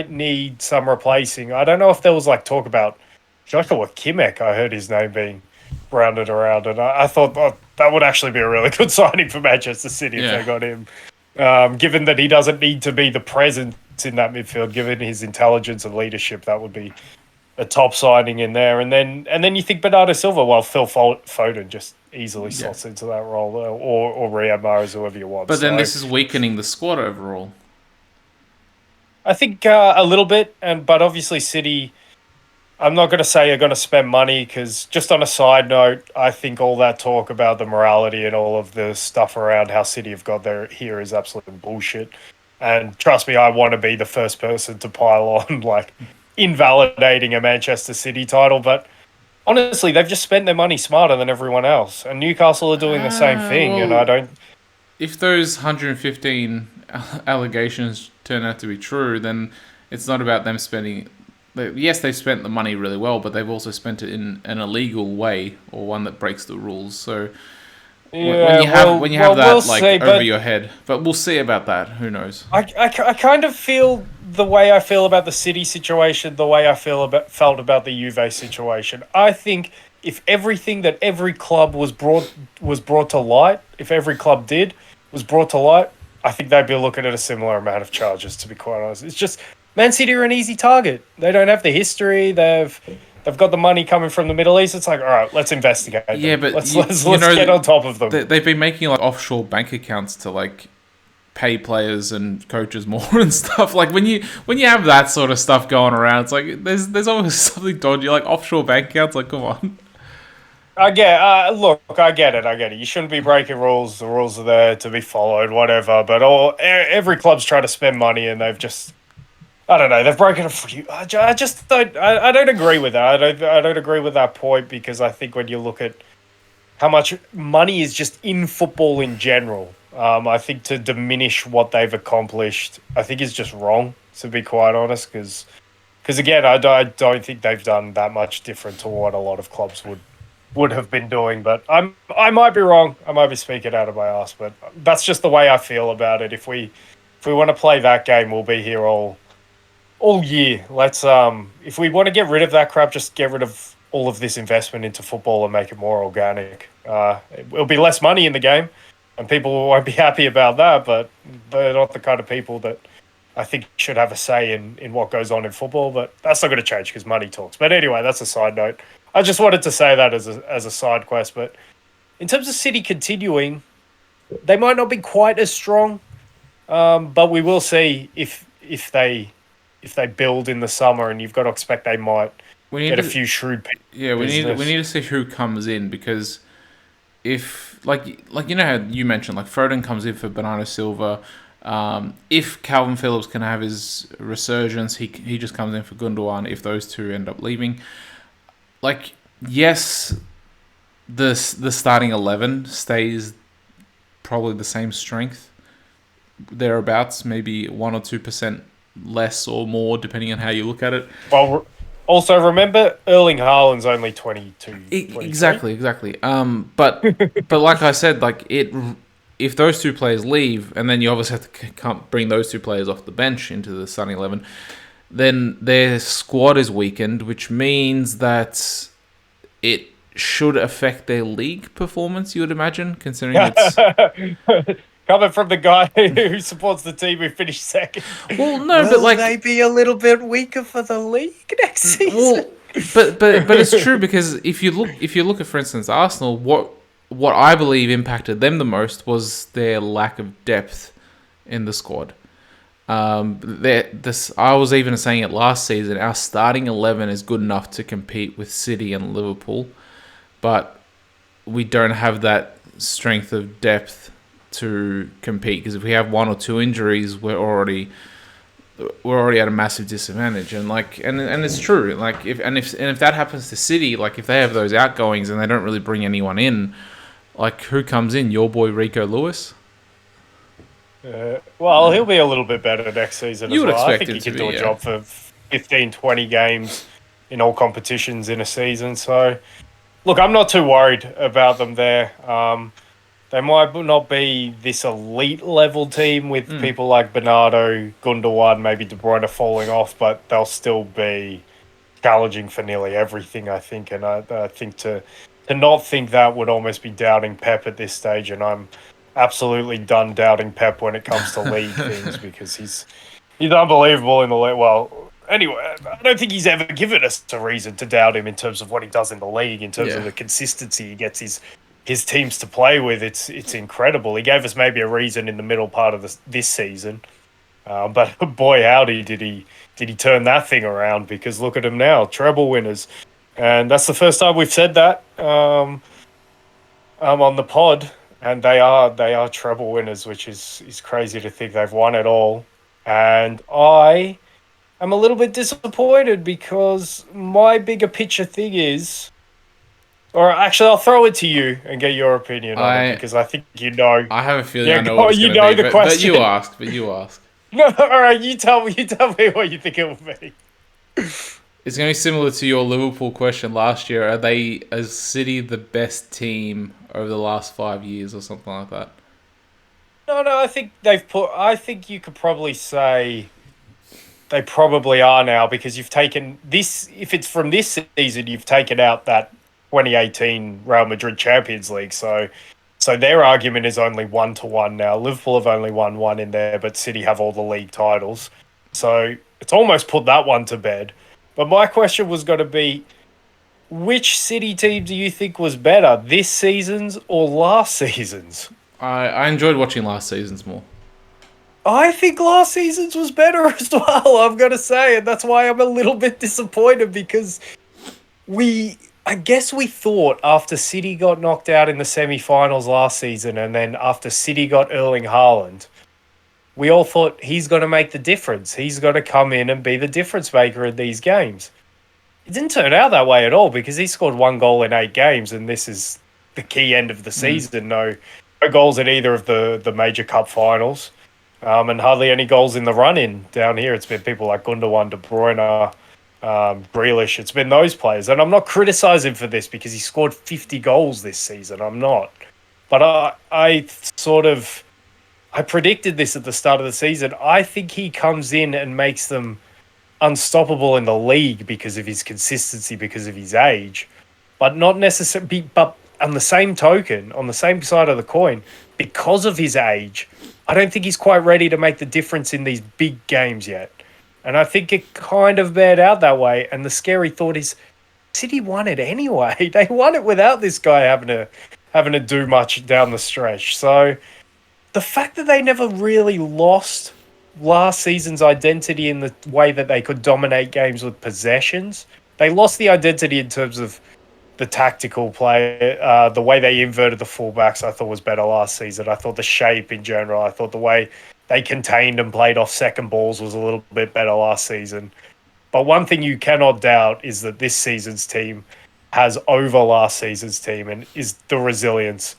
Speaker 2: need some replacing. I don't know if there was like talk about Joshua Kimmich. I heard his name being rounded around, and I thought that would actually be a really good signing for Manchester City if they got him. Given that he doesn't need to be the presence in that midfield, given his intelligence and leadership, that would be a top signing in there. And then you think Bernardo Silva, well, Phil Foden just easily slots into that role, or Riyad Mahrez, whoever you want.
Speaker 1: But then this is weakening the squad overall.
Speaker 2: I think a little bit, but obviously City, I'm not going to say are going to spend money, because just on a side note, I think all that talk about the morality and all of the stuff around how City have got here is absolute bullshit. And trust me, I want to be the first person to pile on like invalidating a Manchester City title, but honestly, they've just spent their money smarter than everyone else, and Newcastle are doing the same thing. And I don't.
Speaker 1: If those 115 allegations turn out to be true, then it's not about them spending. Yes, they've spent the money really well, but they've also spent it in an illegal way, or one that breaks the rules. So when you have that over your head, but we'll see about that. Who knows?
Speaker 2: I kind of feel the way I feel about the City situation, the way I felt about the Juve situation. I think if everything that every club was brought to light, if every club was brought to light, I think they'd be looking at a similar amount of charges, to be quite honest. It's just Man City are an easy target. They don't have the history. They've got the money coming from the Middle East. It's like, all right, let's investigate them.
Speaker 1: Yeah, but
Speaker 2: let's get on top of them.
Speaker 1: They've been making like offshore bank accounts to like pay players and coaches more and stuff. Like when you have that sort of stuff going around, it's like there's always something dodgy, like offshore bank accounts. Like, come on.
Speaker 2: I get it. You shouldn't be breaking rules. The rules are there to be followed, whatever. But every club's trying to spend money, and they've just, I don't know, they've broken a few. I just don't. I don't agree with that. I don't agree with that point, because I think when you look at how much money is just in football in general, I think to diminish what they've accomplished, I think is just wrong, to be quite honest. Because again, I don't think they've done that much different to what a lot of clubs would have been doing. But I might be wrong. I might be speaking out of my ass, but that's just the way I feel about it. If we want to play that game, we'll be here all year. Let's if we want to get rid of that crap, just get rid of all of this investment into football and make it more organic. It'll be less money in the game, and people won't be happy about that, but they're not the kind of people that I think should have a say in what goes on in football. But that's not going to change, because money talks. But anyway, that's a side note. I just wanted to say that as a side quest. But in terms of City continuing, they might not be quite as strong, but we will see if they build in the summer, and you've got to expect they might get a few shrewd people.
Speaker 1: Yeah, we need to see who comes in, because if like you know how you mentioned, like Foden comes in for Bernardo Silva. If Calvin Phillips can have his resurgence, he just comes in for Gundogan if those two end up leaving. Like, yes, the starting 11 stays probably the same strength, thereabouts, maybe 1 or 2% less or more, depending on how you look at it.
Speaker 2: Well, also remember, Erling Haaland's only 22.
Speaker 1: Exactly. But like I said, like if those two players leave, and then you obviously have to bring those two players off the bench into the starting 11, then their squad is weakened, which means that it should affect their league performance, you would imagine, considering it's...
Speaker 2: Coming from the guy who supports the team who finished second.
Speaker 1: Well, no, but like...
Speaker 2: they be a little bit weaker for the league next season?
Speaker 1: Well, but it's true, because if you look at, for instance, Arsenal, what I believe impacted them the most was their lack of depth in the squad. I was even saying it last season, our starting 11 is good enough to compete with City and Liverpool, but we don't have that strength of depth to compete. Because if we have one or two injuries, we're already at a massive disadvantage. And it's true. Like if that happens to City, like if they have those outgoings and they don't really bring anyone in, like who comes in? Your boy Rico Lewis.
Speaker 2: Well, he'll be a little bit better next season
Speaker 1: You
Speaker 2: as
Speaker 1: would
Speaker 2: well. I
Speaker 1: expect
Speaker 2: think
Speaker 1: him
Speaker 2: he
Speaker 1: to
Speaker 2: can
Speaker 1: be,
Speaker 2: do a
Speaker 1: yeah.
Speaker 2: job for 15, 20 games in all competitions in a season. So, look, I'm not too worried about them there. They might not be this elite level team with people like Bernardo, Gundogan, maybe De Bruyne falling off, but they'll still be challenging for nearly everything, I think. And I think to not think that would almost be doubting Pep at this stage. And I'm absolutely done doubting Pep when it comes to league things because he's unbelievable in the league. Well, anyway, I don't think he's ever given us a reason to doubt him in terms of what he does in the league, in terms of
Speaker 1: Yeah.
Speaker 2: the consistency he gets his teams to play with. It's incredible. He gave us maybe a reason in the middle part of this season, but boy, howdy did he turn that thing around? Because look at him now, treble winners, and that's the first time we've said that on the pod, and they are treble winners, which is crazy to think they've won it all, and I'm a little bit disappointed because my bigger picture thing is, or actually, I'll throw it to you and get your opinion on it
Speaker 1: I
Speaker 2: because I think you know.
Speaker 1: I have a feeling
Speaker 2: Yeah,
Speaker 1: I know what it's
Speaker 2: you
Speaker 1: going to
Speaker 2: know
Speaker 1: be,
Speaker 2: the
Speaker 1: but you
Speaker 2: question.
Speaker 1: asked. But you asked.
Speaker 2: No, all right, you tell me. You tell me what you think it will be.
Speaker 1: It's going to be similar to your Liverpool question last year. Are they, as City, the best team over the last 5 years or something like that?
Speaker 2: No, I think they've put. I think you could probably say they probably are now because you've taken this. If it's from this season, you've taken out that 2018 Real Madrid Champions League. So their argument is only 1-1 now. Liverpool have only won one in there, but City have all the league titles. So it's almost put that one to bed. But my question was going to be, which City team do you think was better, this season's or last season's?
Speaker 1: I enjoyed watching last season's more.
Speaker 2: I think last season's was better as well, I'm going to say. And that's why I'm a little bit disappointed because I guess we thought after City got knocked out in the semi-finals last season and then after City got Erling Haaland, we all thought he's going to make the difference. He's going to come in and be the difference maker in these games. It didn't turn out that way at all because he scored one goal in 8 games, and this is the key end of the season. No goals in either of the major cup finals, and hardly any goals in the run-in down here. It's been people like Gundogan, De Bruyne, Grealish. It's been those players, and I'm not criticizing for this because he scored 50 goals this season. I'm not, but I predicted this at the start of the season. I think he comes in and makes them unstoppable in the league because of his consistency, because of his age, but not necessarily. But on the same token, on the same side of the coin, because of his age, I don't think he's quite ready to make the difference in these big games yet. And I think it kind of bared out that way. And the scary thought is, City won it anyway. They won it without this guy having to do much down the stretch. So the fact that they never really lost last season's identity in the way that they could dominate games with possessions, they lost the identity in terms of the tactical play, the way they inverted the fullbacks. I thought was better last season. I thought the shape in general. I thought the way they contained and played off second balls was a little bit better last season. But one thing you cannot doubt is that this season's team has over last season's team and is the resilience,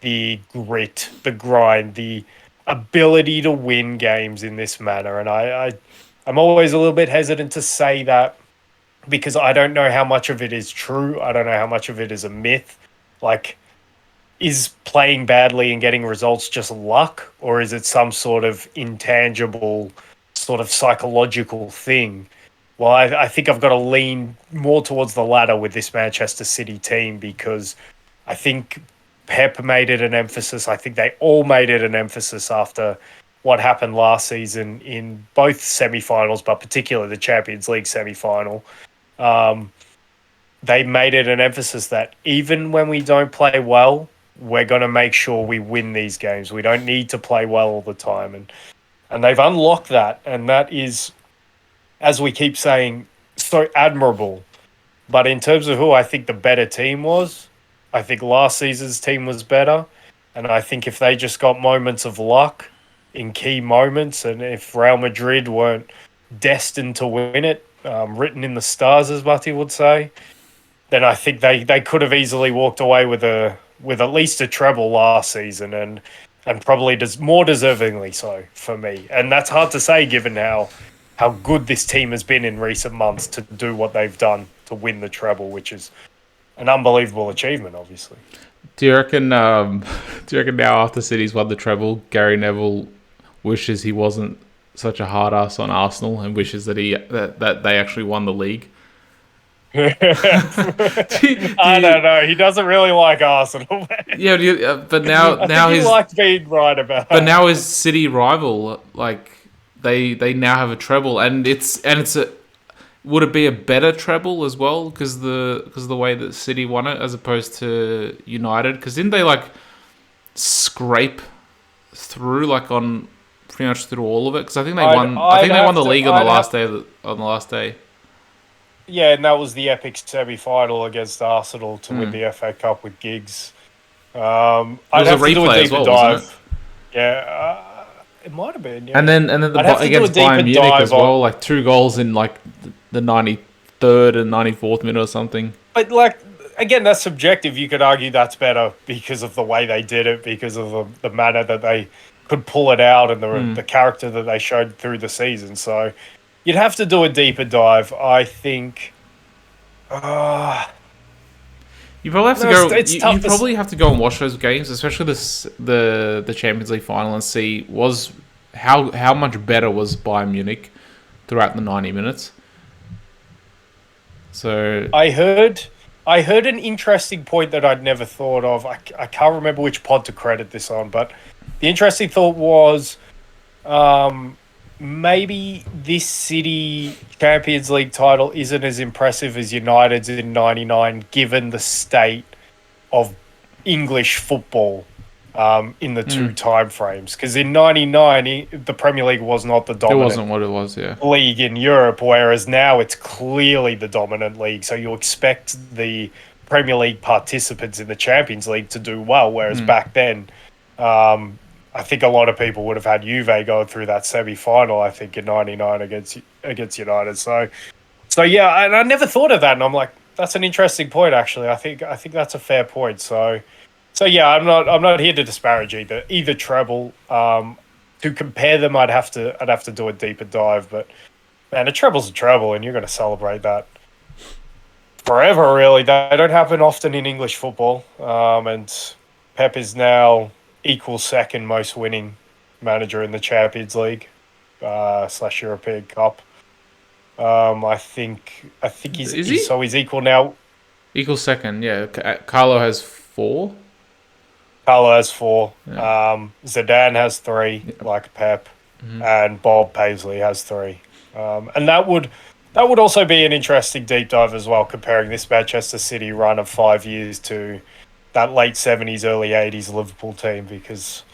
Speaker 2: the grit, the grind, the ability to win games in this manner. And I'm always a little bit hesitant to say that because I don't know how much of it is true. I don't know how much of it is a myth. Like, is playing badly and getting results just luck, or is it some sort of intangible, sort of psychological thing? Well, I think I've got to lean more towards the latter with this Manchester City team because I think Pep made it an emphasis. I think they all made it an emphasis after what happened last season in both semi-finals, but particularly the Champions League semi-final. They made it an emphasis that even when we don't play well, we're going to make sure we win these games. We don't need to play well all the time. And they've unlocked that. And that is, as we keep saying, so admirable. But in terms of who I think the better team was, I think last season's team was better. And I think if they just got moments of luck in key moments, and if Real Madrid weren't destined to win it, written in the stars, as Matti would say, then I think they could have easily walked away with at least a treble last season, and probably more deservingly so for me. And that's hard to say given how good this team has been in recent months to do what they've done to win the treble, which is an unbelievable achievement, obviously.
Speaker 1: Do you reckon? Do you reckon now after City's won the treble, Gary Neville wishes he wasn't such a hard ass on Arsenal and wishes that that they actually won the league?
Speaker 2: I don't know. He doesn't really like Arsenal.
Speaker 1: Yeah, but now
Speaker 2: he
Speaker 1: his
Speaker 2: likes being right about.
Speaker 1: but now his City rival, like they now have a treble, and it's a would it be a better treble as well because the way that City won it as opposed to United? Because didn't they like scrape through like on pretty much through all of it? Because I think they won. I think they won the league on the last day. On the last day.
Speaker 2: Yeah, and that was the epic semi-final against Arsenal to win the FA Cup with Giggs. I'd have to do a deeper dive. Yeah, it might have been. Yeah.
Speaker 1: And then against Bayern Munich as well, like 2 goals in like the 93rd and 94th minute or something.
Speaker 2: But like again, that's subjective. You could argue that's better because of the way they did it, because of the manner that they could pull it out, and the character that they showed through the season. So you'd have to do a deeper dive, I think.
Speaker 1: You probably have to go. You probably have to go and watch those games, especially the Champions League final, and see how much better was Bayern Munich throughout the 90 minutes. So
Speaker 2: I heard an interesting point that I'd never thought of. I can't remember which pod to credit this on, but the interesting thought was maybe this City Champions League title isn't as impressive as United's in '99, given the state of English football in the two time frames. Because in '99, the Premier League was not the dominant.
Speaker 1: It wasn't what it was, yeah.
Speaker 2: League in Europe, whereas now it's clearly the dominant league. So you expect the Premier League participants in the Champions League to do well, whereas back then, I think a lot of people would have had Juve going through that semi-final, I think, in '99 against United. So yeah, and I never thought of that, and I'm like, that's an interesting point, actually. I think that's a fair point. So yeah, I'm not here to disparage either treble. To compare them, I'd have to do a deeper dive, but man, a treble's a treble, and you're going to celebrate that forever. Really, they don't happen often in English football, and Pep is now equal second most winning manager in the Champions League / European Cup. I think he's equal now.
Speaker 1: Equal second, yeah. Carlo has 4.
Speaker 2: Carlo has 4.
Speaker 1: Yeah.
Speaker 2: Zidane has 3, like Pep, and Bob Paisley has 3. And that would also be an interesting deep dive as well, comparing this Manchester City run of 5 years to that late 70s, early 80s Liverpool team, because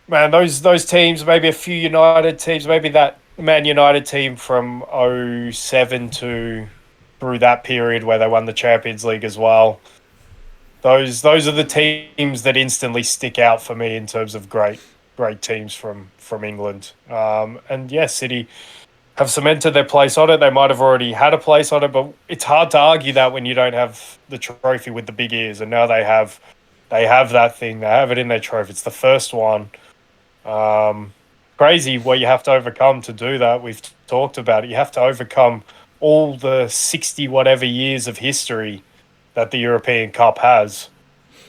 Speaker 2: man, those teams, maybe a few United teams, maybe that Man United team from 07 to through that period where they won the Champions League as well. Those are the teams that instantly stick out for me in terms of great teams from England. And yeah, City have cemented their place on it. They might have already had a place on it, but it's hard to argue that when you don't have the trophy with the big ears. And now they have that thing. They have it in their trophy. It's the first one. Crazy what you have to overcome to do that. We've talked about it. You have to overcome all the 60 whatever years of history that the European Cup has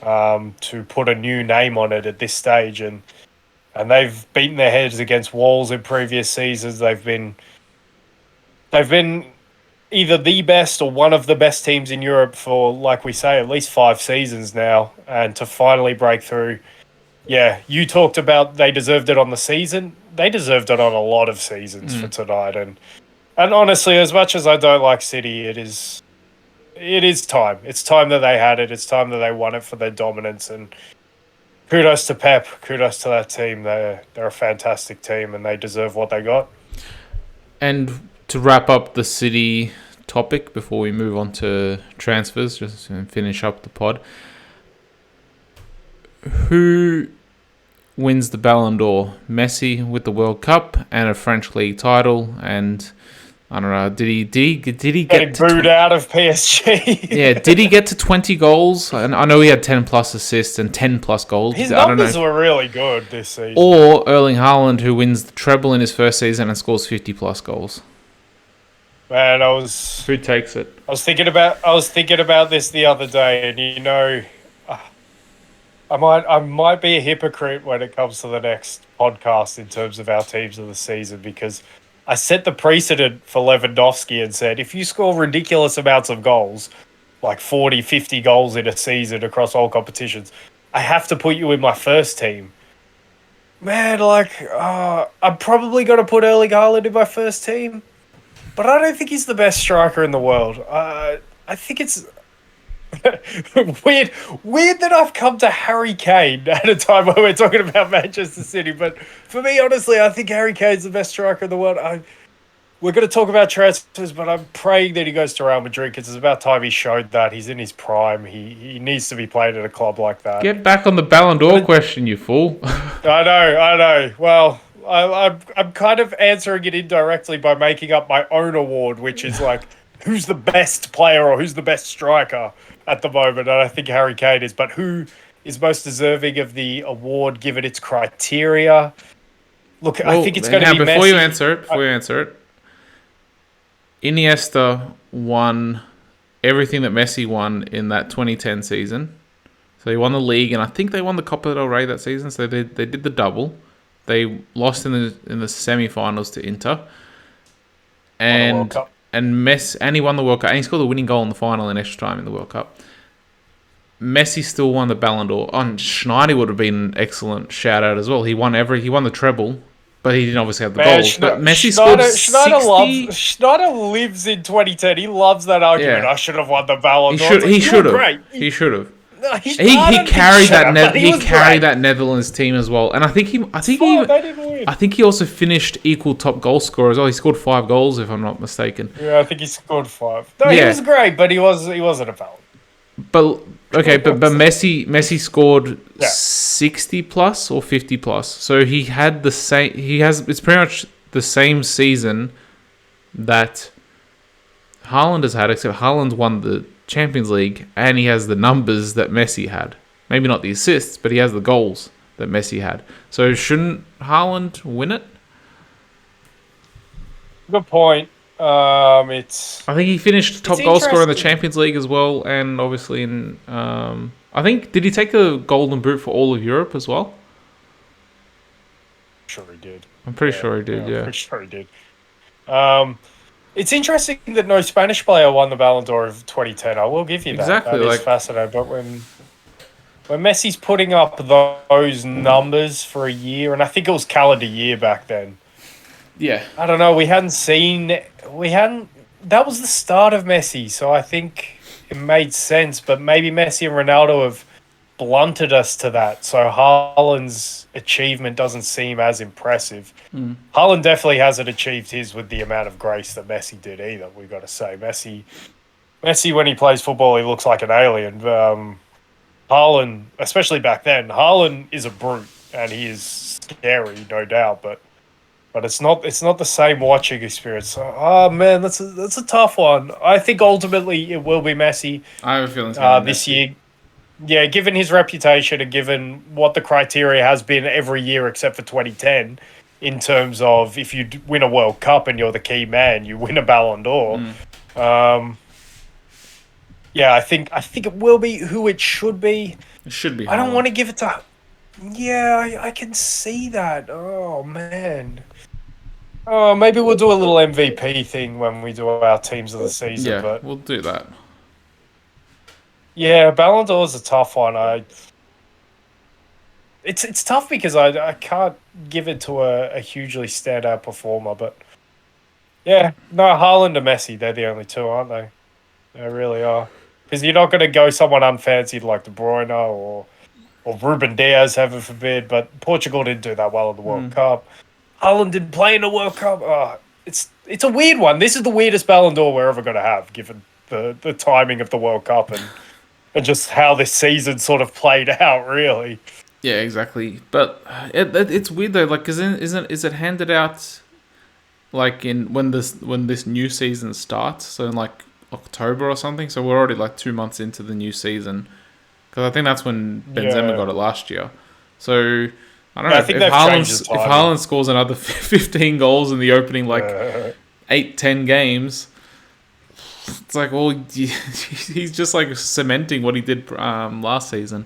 Speaker 2: to put a new name on it at this stage. And they've beaten their heads against walls in previous seasons. They've been either the best or one of the best teams in Europe for, like we say, at least 5 seasons now. And to finally break through, yeah, you talked about they deserved it on the season. They deserved it on a lot of seasons for tonight. And honestly, as much as I don't like City, it is time. It's time that they had it. It's time that they won it for their dominance. And kudos to Pep. Kudos to that team. They're a fantastic team, and they deserve what they got.
Speaker 1: And to wrap up the City topic before we move on to transfers, just to finish up the pod. Who wins the Ballon d'Or? Messi with the World Cup and a French league title, and I don't know. Did he get
Speaker 2: booed out of PSG?
Speaker 1: Yeah, did he get to 20 goals? And I know he had 10 plus assists and 10 plus goals.
Speaker 2: His numbers were really good this season.
Speaker 1: Or Erling Haaland, who wins the treble in his first season and scores 50 plus goals.
Speaker 2: Man,
Speaker 1: who takes it?
Speaker 2: I was thinking about this the other day, and I might be a hypocrite when it comes to the next podcast in terms of our teams of the season, because I set the precedent for Lewandowski and said, if you score ridiculous amounts of goals, like 40, 50 goals in a season across all competitions, I have to put you in my first team. Man, I'm probably going to put Erling Haaland in my first team, but I don't think he's the best striker in the world. I think it's weird that I've come to Harry Kane at a time when we're talking about Manchester City. But for me, honestly, I think Harry Kane's the best striker in the world. We're going to talk about transfers, but I'm praying that he goes to Real Madrid, because it's about time he showed that. He's in his prime. He needs to be playing at a club like that.
Speaker 1: Get back on the Ballon d'Or question, you fool.
Speaker 2: I know. Well, I'm kind of answering it indirectly by making up my own award, which is like, who's the best player or who's the best striker at the moment, and I think Harry Kane is. But who is most deserving of the award given its criteria? Look, I think it's going to be
Speaker 1: before
Speaker 2: Messi.
Speaker 1: you answer it, Iniesta won everything that Messi won in that 2010 season. So he won the league, and I think they won the Copa del Rey that season. So they did the double. They lost in the semi-finals to Inter, and he won the World Cup, and he scored the winning goal in the final in extra time in the World Cup. Messi still won the Ballon d'Or. And Schneider would have been an excellent shout out as well. He won the treble, but he didn't obviously have the goals. But Messi scored 60.
Speaker 2: Schneider lives in 2010. He loves that argument. I should have won the Ballon d'Or.
Speaker 1: He should have. He should have.
Speaker 2: No,
Speaker 1: he carried that Netherlands team as well, and I think he also finished equal top goal scorer as well. He scored 5 goals, if I'm not mistaken.
Speaker 2: Yeah, I think he scored 5. No, he was great, but he wasn't a Ballon.
Speaker 1: But Messi scored 60 plus or 50 plus, so he had the same. It's pretty much the same season that Haaland has had, except Haaland won the Champions League, and he has the numbers that Messi had. Maybe not the assists, but he has the goals that Messi had. So shouldn't Haaland win it?
Speaker 2: Good point. I
Speaker 1: think he finished top goal scorer in the Champions League as well, and obviously in I think, did he take the Golden Boot for all of Europe as well?
Speaker 2: Sure he did.
Speaker 1: I'm pretty sure he did.
Speaker 2: I'm pretty sure he did. It's interesting that no Spanish player won the Ballon d'Or of 2010. I will give you that.
Speaker 1: Exactly.
Speaker 2: That is fascinating. But when Messi's putting up those numbers for a year, and I think it was calendar year back then.
Speaker 1: Yeah.
Speaker 2: I don't know. That was the start of Messi, so I think it made sense. But maybe Messi and Ronaldo have blunted us to that, so Haaland's achievement doesn't seem as impressive. Haaland definitely hasn't achieved his with the amount of grace that Messi did either, we've got to say. Messi, when he plays football, he looks like an alien. Haaland, especially back then, Haaland is a brute, and he is scary, no doubt, but it's not the same watching experience. Oh man, that's a tough one. I think ultimately it will be Messi.
Speaker 1: I have a feeling
Speaker 2: this year. Yeah, given his reputation and given what the criteria has been every year except for 2010, in terms of if you win a World Cup and you're the key man, you win a Ballon d'Or. Yeah, I think it will be who it should be.
Speaker 1: It should be.
Speaker 2: I don't want to give it to. Yeah, I can see that. Oh man. Oh, maybe we'll do a little MVP thing when we do our teams of the season.
Speaker 1: Yeah,
Speaker 2: but
Speaker 1: we'll do that.
Speaker 2: Yeah, Ballon d'Or is a tough one. It's tough because I can't give it to a hugely standout performer, but yeah, no, Haaland and Messi, they're the only two, aren't they? They really are. Because you're not going to go someone unfancied like De Bruyne or Ruben Diaz, heaven forbid, but Portugal didn't do that well in the World Cup. Haaland didn't play in the World Cup. it's a weird one. This is the weirdest Ballon d'Or we're ever going to have, given the timing of the World Cup and just how this season sort of played out. Really,
Speaker 1: Yeah, exactly. But it's weird though. Like, is it handed out like in when this new season starts? So in like October or something. So we're already like 2 months into the new season. Because I think that's when Benzema
Speaker 2: yeah.
Speaker 1: got it last year. So I don't
Speaker 2: Yeah,
Speaker 1: know
Speaker 2: I think
Speaker 1: if
Speaker 2: they've changed the
Speaker 1: If
Speaker 2: timing.
Speaker 1: Haaland scores another 15 goals in the opening like
Speaker 2: Uh,
Speaker 1: 8-10 games. It's like, well, he's just like cementing what he did last season.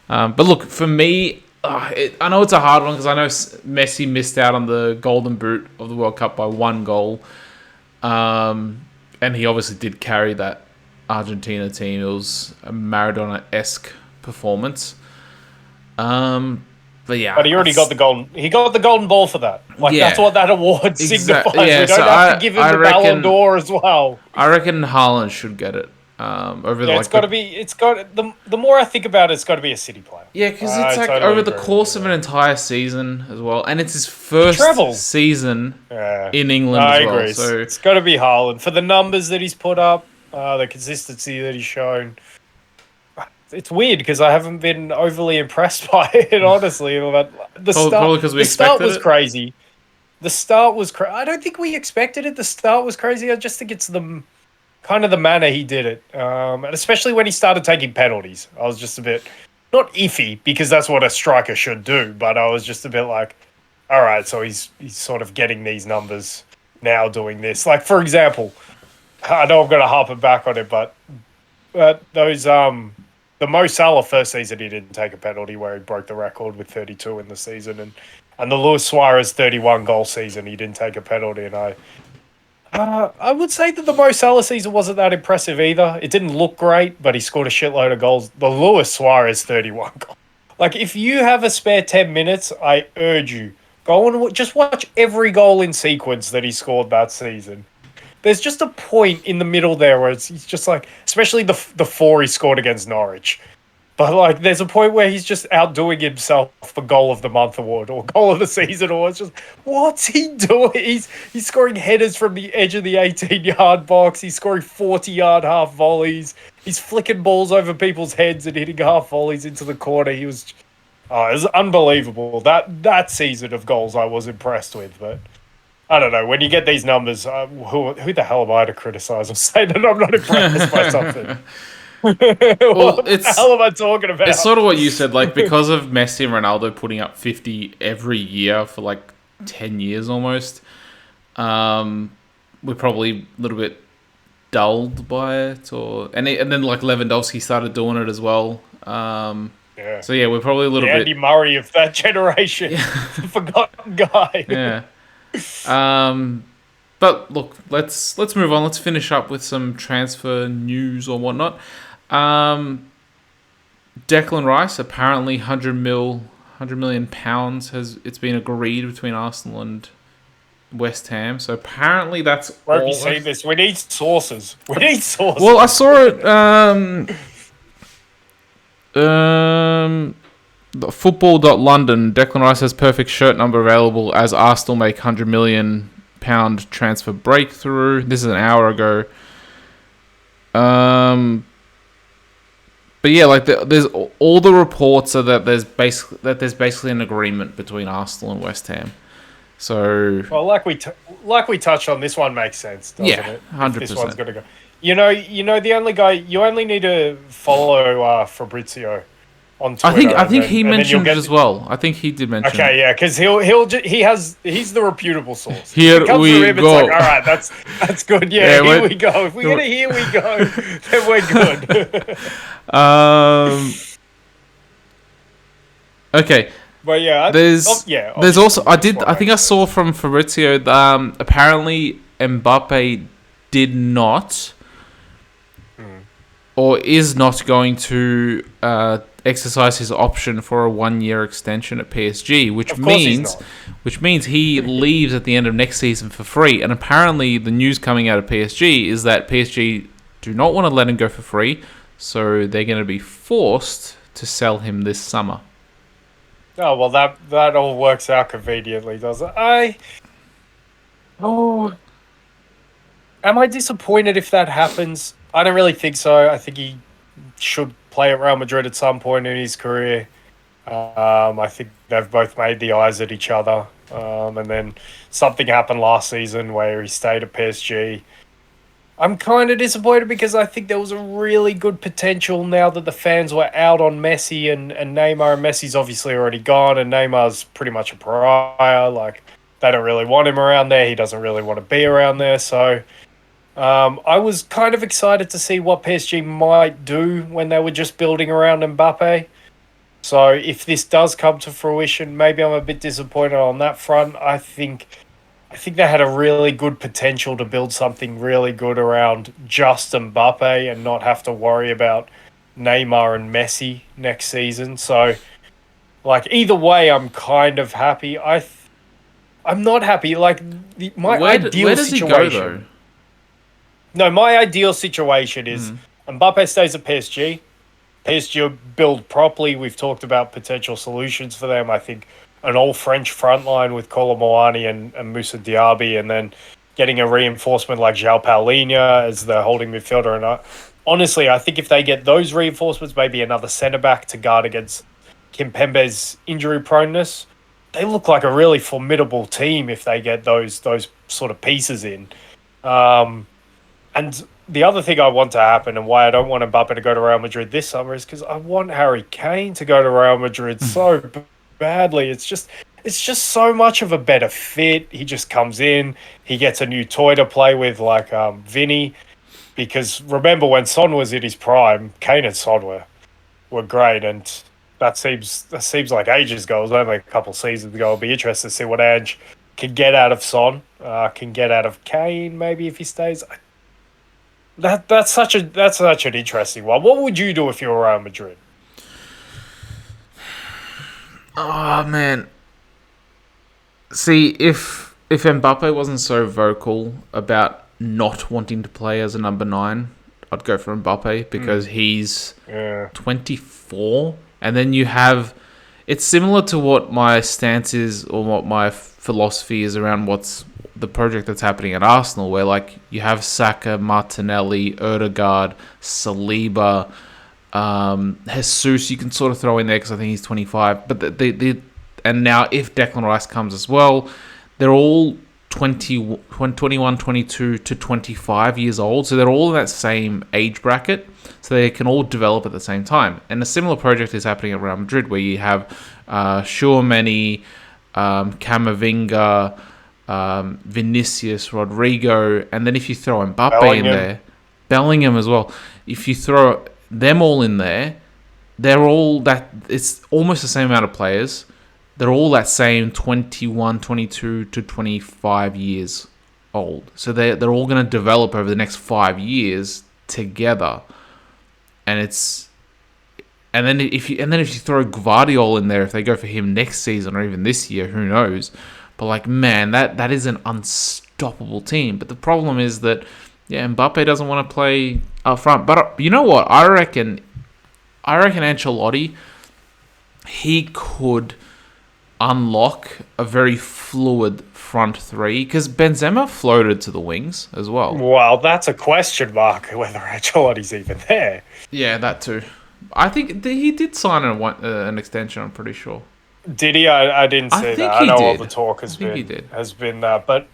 Speaker 1: But look, for me, I know it's a hard one because I know Messi missed out on the Golden Boot of the World Cup by 1 goal. And he obviously did carry that Argentina team. It was a Maradona-esque performance. But yeah.
Speaker 2: but he already got the golden. He got the golden ball for that. Like
Speaker 1: Yeah.
Speaker 2: that's what that award signifies.
Speaker 1: Yeah,
Speaker 2: We don't
Speaker 1: so
Speaker 2: have to give him
Speaker 1: I
Speaker 2: the
Speaker 1: reckon-
Speaker 2: Ballon d'Or as well.
Speaker 1: I reckon Haaland should get it. Over
Speaker 2: Yeah,
Speaker 1: like
Speaker 2: it's got to be. It's got the more I think about it, it's got to be a City player.
Speaker 1: Yeah, because
Speaker 2: I
Speaker 1: it's like
Speaker 2: totally
Speaker 1: over the
Speaker 2: agree with
Speaker 1: course
Speaker 2: you
Speaker 1: of an
Speaker 2: there.
Speaker 1: entire season as well, and it's his first
Speaker 2: Treble.
Speaker 1: season
Speaker 2: Yeah.
Speaker 1: in England
Speaker 2: I
Speaker 1: as well.
Speaker 2: agree.
Speaker 1: So
Speaker 2: It's got to be Haaland for the numbers that he's put up, the consistency that he's shown. It's weird because I haven't been overly impressed by it, honestly. But the
Speaker 1: Probably 'cause we
Speaker 2: the start
Speaker 1: expected
Speaker 2: was
Speaker 1: it.
Speaker 2: crazy. The start was I don't think we expected it. The start was crazy. I just think it's the kind of the manner he did it, and especially when he started taking penalties. I was just a bit not iffy because that's what a striker should do, but I was just a bit like, all right, so he's sort of getting these numbers now doing this. Like for example, I know I'm going to harp it back on it, but those the Mo Salah first season he didn't take a penalty where he broke the record with 32 in the season, and the Luis Suarez 31 goal season he didn't take a penalty, and I would say that the Mo Salah season wasn't that impressive either. It didn't look great, but he scored a shitload of goals. The Luis Suarez 31 goal. Like if you have a spare 10 minutes, I urge you go and just watch every goal in sequence that he scored that season. There's just a point in the middle there where he's just like, especially the 4 he scored against Norwich. But like, there's a point where he's just outdoing himself for goal of the month award or goal of the season, or it's just what's he doing? He's scoring headers from the edge of the 18-yard box. He's scoring 40-yard half volleys. He's flicking balls over people's heads and hitting half volleys into the corner. It was unbelievable. That season of goals I was impressed with, but. I don't know. When you get these numbers, who the hell am I to criticize or say that I'm not impressed by something? What the hell am I talking about?
Speaker 1: it's sort of what you said, like because of Messi and Ronaldo putting up 50 every year for like 10 years almost, we're probably a little bit dulled by it, and then like Lewandowski started doing it as well.
Speaker 2: Yeah.
Speaker 1: So yeah, we're probably a little
Speaker 2: The
Speaker 1: bit.
Speaker 2: Andy Murray of that generation, the forgotten guy.
Speaker 1: Yeah. But look, let's move on. Let's finish up with some transfer news or whatnot. Declan Rice, apparently 100 million pounds it's been agreed between Arsenal and West Ham. So apparently that's
Speaker 2: Where have
Speaker 1: all.
Speaker 2: you seen this? We need sources. We need sources.
Speaker 1: Well, I saw it. The Football.London, Declan Rice has perfect shirt number available as Arsenal make £100 million transfer breakthrough. This is an hour ago. But yeah, like there's all the reports are that there's basically an agreement between Arsenal and West Ham. So
Speaker 2: well, like we touched on, this one makes sense, doesn't
Speaker 1: yeah,
Speaker 2: it?
Speaker 1: 100%.
Speaker 2: This one's gonna go. You know, the only guy you only need to follow Fabrizio on Twitter.
Speaker 1: I think he mentioned it as well. I think he did mention.
Speaker 2: Okay,
Speaker 1: it.
Speaker 2: yeah, because he's the reputable source.
Speaker 1: Here
Speaker 2: If it comes
Speaker 1: we
Speaker 2: from him,
Speaker 1: go.
Speaker 2: It's like, all right, that's good. Yeah,
Speaker 1: Yeah,
Speaker 2: here we go. If we get a here we go, then we're good.
Speaker 1: Okay.
Speaker 2: But yeah,
Speaker 1: There's also I think I saw
Speaker 2: sense.
Speaker 1: from Fabrizio apparently Mbappe did not or is not going to exercise his option for a 1-year extension at PSG, which means he leaves at the end of next season for free. And apparently the news coming out of PSG is that PSG do not want to let him go for free, so they're going to be forced to sell him this summer.
Speaker 2: Oh well, that all works out conveniently, does it? Oh, am I disappointed if that happens? I don't really think so. I think he should play at Real Madrid at some point in his career. I think they've both made the eyes at each other. And then something happened last season where he stayed at PSG. I'm kind of disappointed because I think there was a really good potential now that the fans were out on Messi and Neymar. And Messi's obviously already gone, and Neymar's pretty much a pariah. Like, they don't really want him around there. He doesn't really want to be around there. So I was kind of excited to see what PSG might do when they were just building around Mbappe. So if this does come to fruition, maybe I'm a bit disappointed on that front. I think they had a really good potential to build something really good around just Mbappe and not have to worry about Neymar and Messi next season. So, like, either way, I'm kind of happy. I'm not happy. Like, my
Speaker 1: Where
Speaker 2: ideal
Speaker 1: does he go though?
Speaker 2: situation. No, my ideal situation is Mbappe stays at PSG. PSG build properly. We've talked about potential solutions for them. I think an all-French front line with Colomboani and Moussa Diaby, and then getting a reinforcement like João Paulinho as the holding midfielder. And honestly, I think if they get those reinforcements, maybe another centre-back to guard against Kimpembe's injury proneness, they look like a really formidable team if they get those sort of pieces in. And the other thing I want to happen and why I don't want Mbappe to go to Real Madrid this summer is because I want Harry Kane to go to Real Madrid so badly. It's just so much of a better fit. He just comes in, he gets a new toy to play with like Vinny. Because remember when Son was in his prime, Kane and Son were great, and that seems like ages ago. It was only a couple seasons ago. I'll be interested to see what Ange can get out of Son, can get out of Kane maybe if he stays. That's such an interesting one. What would you do if you were Real Madrid?
Speaker 1: Oh man. See, if Mbappe wasn't so vocal about not wanting to play as a number 9, I'd go for Mbappe because he's 24, and then you have. It's similar to what my stance is or what my philosophy is around what's the project that's happening at Arsenal, where like you have Saka, Martinelli, Odegaard, Saliba, Jesus. You can sort of throw in there because I think he's 25, but and now if Declan Rice comes as well, they're all 21, 22 to 25 years old, so they're all in that same age bracket, so they can all develop at the same time. And a similar project is happening at Real Madrid, where you have Tchouaméni, Camavinga, Vinicius, Rodrigo, and then if you throw Mbappe in there, Bellingham as well, if you throw them all in there, they're all that, it's almost the same amount of players. They're all that same 21, 22 to 25 years old. So they're all going to develop over the next 5 years together. And then if you throw Gvardiol in there, if they go for him next season or even this year, who knows? But like, man, that is an unstoppable team. But the problem is that Mbappe doesn't want to play up front. But you know what? I reckon Ancelotti, he could unlock a very fluid front three because Benzema floated to the wings as well.
Speaker 2: Well, that's a question mark whether Ancelotti's even there.
Speaker 1: Yeah, that too. I think he did sign an extension. I'm pretty sure.
Speaker 2: Did he? I didn't see that. I know all the talk has been that, but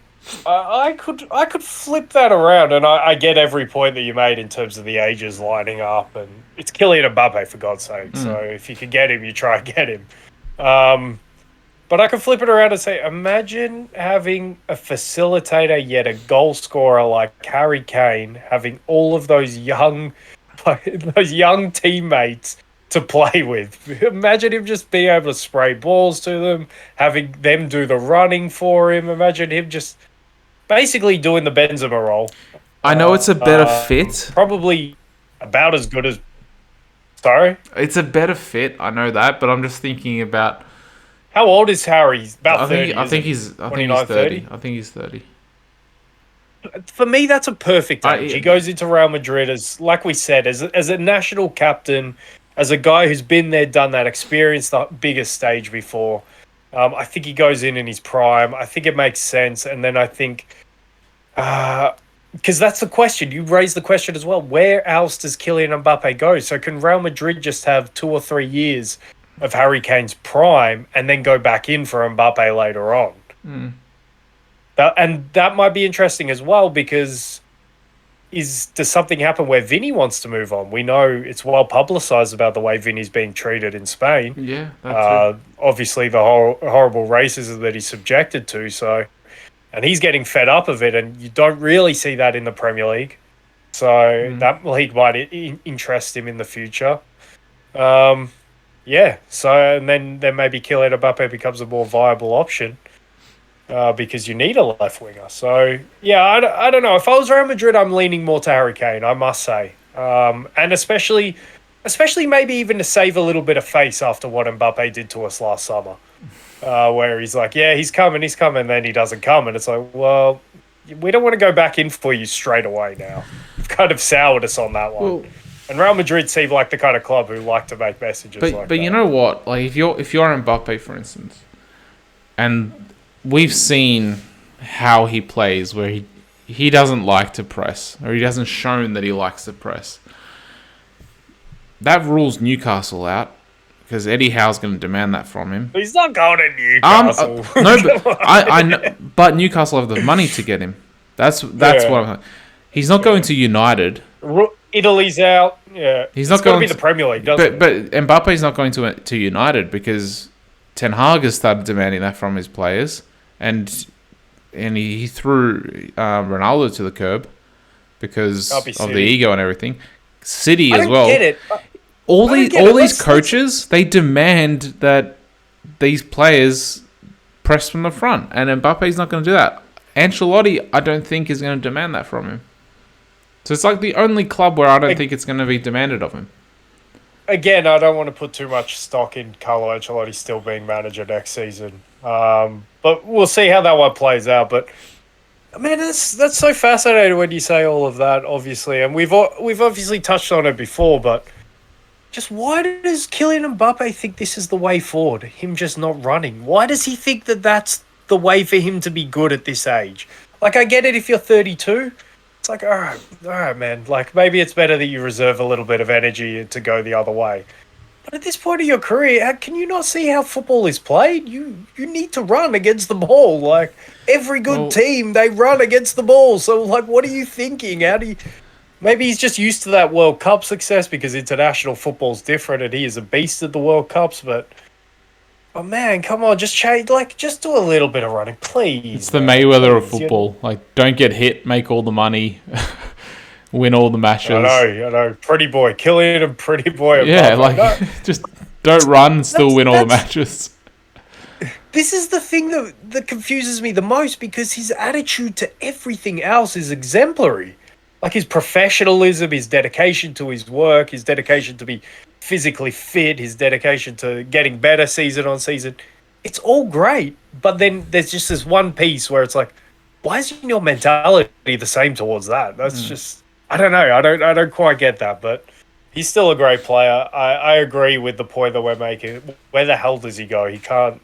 Speaker 2: I could flip that around, and I get every point that you made in terms of the ages lining up, and it's Kylian Mbappe for God's sake. So if you can get him, you try and get him. But I could flip it around and say, imagine having a facilitator yet a goal scorer like Harry Kane, having all of those young teammates to play with. Imagine him just being able to spray balls to them, having them do the running for him. Imagine him just basically doing the Benzema role.
Speaker 1: I know it's a better fit.
Speaker 2: Probably about as good as... Sorry?
Speaker 1: It's a better fit, I know that, but I'm just thinking about...
Speaker 2: How old is Harry? He's about 30.
Speaker 1: I think he's 30. I think he's 30.
Speaker 2: For me, that's a perfect age. He goes into Real Madrid as, like we said, as a national captain, as a guy who's been there, done that, experienced the biggest stage before. I think he goes in his prime. I think it makes sense. And then I think, because that's the question. You raised the question as well. Where else does Kylian Mbappe go? So can Real Madrid just have 2 or 3 years of Harry Kane's prime and then go back in for Mbappe later on? That might be interesting as well, because does something happen where Vinny wants to move on? We know it's well publicized about the way Vinny's being treated in Spain.
Speaker 1: Yeah, that's
Speaker 2: obviously the horrible racism that he's subjected to. So, and he's getting fed up of it, and you don't really see that in the Premier League. So that league might interest him in the future. Yeah. So, and then maybe Kylian Mbappe becomes a more viable option. Because you need a left winger. So, yeah, I don't know. If I was Real Madrid, I'm leaning more to Harry Kane, I must say. And especially maybe even to save a little bit of face after what Mbappe did to us last summer. Where he's like, yeah, he's coming, and then he doesn't come. And it's like, well, we don't want to go back in for you straight away now. You've kind of soured us on that one. Well, and Real Madrid seem like the kind of club who like to make messages like that.
Speaker 1: But you know what? Like, if you're Mbappe, for instance, and we've seen how he plays, where he doesn't like to press, or he hasn't shown that he likes to press. That rules Newcastle out, because Eddie Howe's going to demand that from him.
Speaker 2: He's not going to Newcastle.
Speaker 1: No, but I know, but Newcastle have the money to get him. That's what I'm. He's not going to United.
Speaker 2: Italy's out. Yeah,
Speaker 1: he's not going to
Speaker 2: be the Premier League. But
Speaker 1: Mbappe's not going to United, because Ten Hag has started demanding that from his players. And he threw Ronaldo to the curb because of the ego and everything. City as well.
Speaker 2: I don't get it.
Speaker 1: All these coaches, they demand that these players press from the front, and Mbappe's not going to do that. Ancelotti, I don't think, is going to demand that from him. So it's like the only club where I don't think it's going to be demanded of him.
Speaker 2: Again, I don't want to put too much stock in Carlo Ancelotti still being manager next season. But we'll see how that one plays out. But man, that's so fascinating when you say all of that, obviously. And we've obviously touched on it before, but just why does Kylian Mbappe think this is the way forward? Him just not running. Why does he think that that's the way for him to be good at this age? Like, I get it if you're 32. It's like, all right, man. Like, maybe it's better that you reserve a little bit of energy to go the other way. But at this point of your career, can you not see how football is played? You need to run against the ball. Like, every good team, they run against the ball. So, like, what are you thinking? Maybe he's just used to that World Cup success, because international football's different and he is a beast at the World Cups. But man, come on, just change. Like, just do a little bit of running, please.
Speaker 1: It's the Mayweather of football. Like, don't get hit, make all the money. Win all the matches.
Speaker 2: I know. Pretty boy. Kylian and pretty boy.
Speaker 1: Yeah, like, just don't run and still win all the matches.
Speaker 2: This is the thing that confuses me the most, because his attitude to everything else is exemplary. Like, his professionalism, his dedication to his work, his dedication to be physically fit, his dedication to getting better season on season. It's all great. But then there's just this one piece where it's like, why isn't your mentality the same towards that? That's just... I don't know. I don't quite get that, but he's still a great player. I agree with the point that we're making. Where the hell does he go? He can't.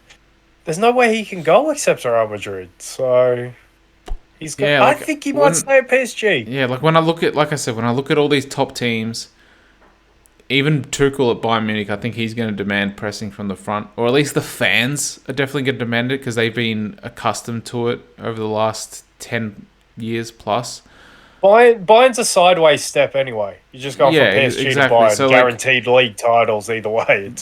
Speaker 2: There's no way he can go except Real Madrid. So he's got. Yeah, I think he might stay at PSG.
Speaker 1: Yeah, like when I look at all these top teams, even Tuchel at Bayern Munich, I think he's going to demand pressing from the front, or at least the fans are definitely going to demand it, because they've been accustomed to it over the last 10 years plus.
Speaker 2: Bayern's a sideways step anyway. You just go from PSG to Bayern, so guaranteed league titles either way.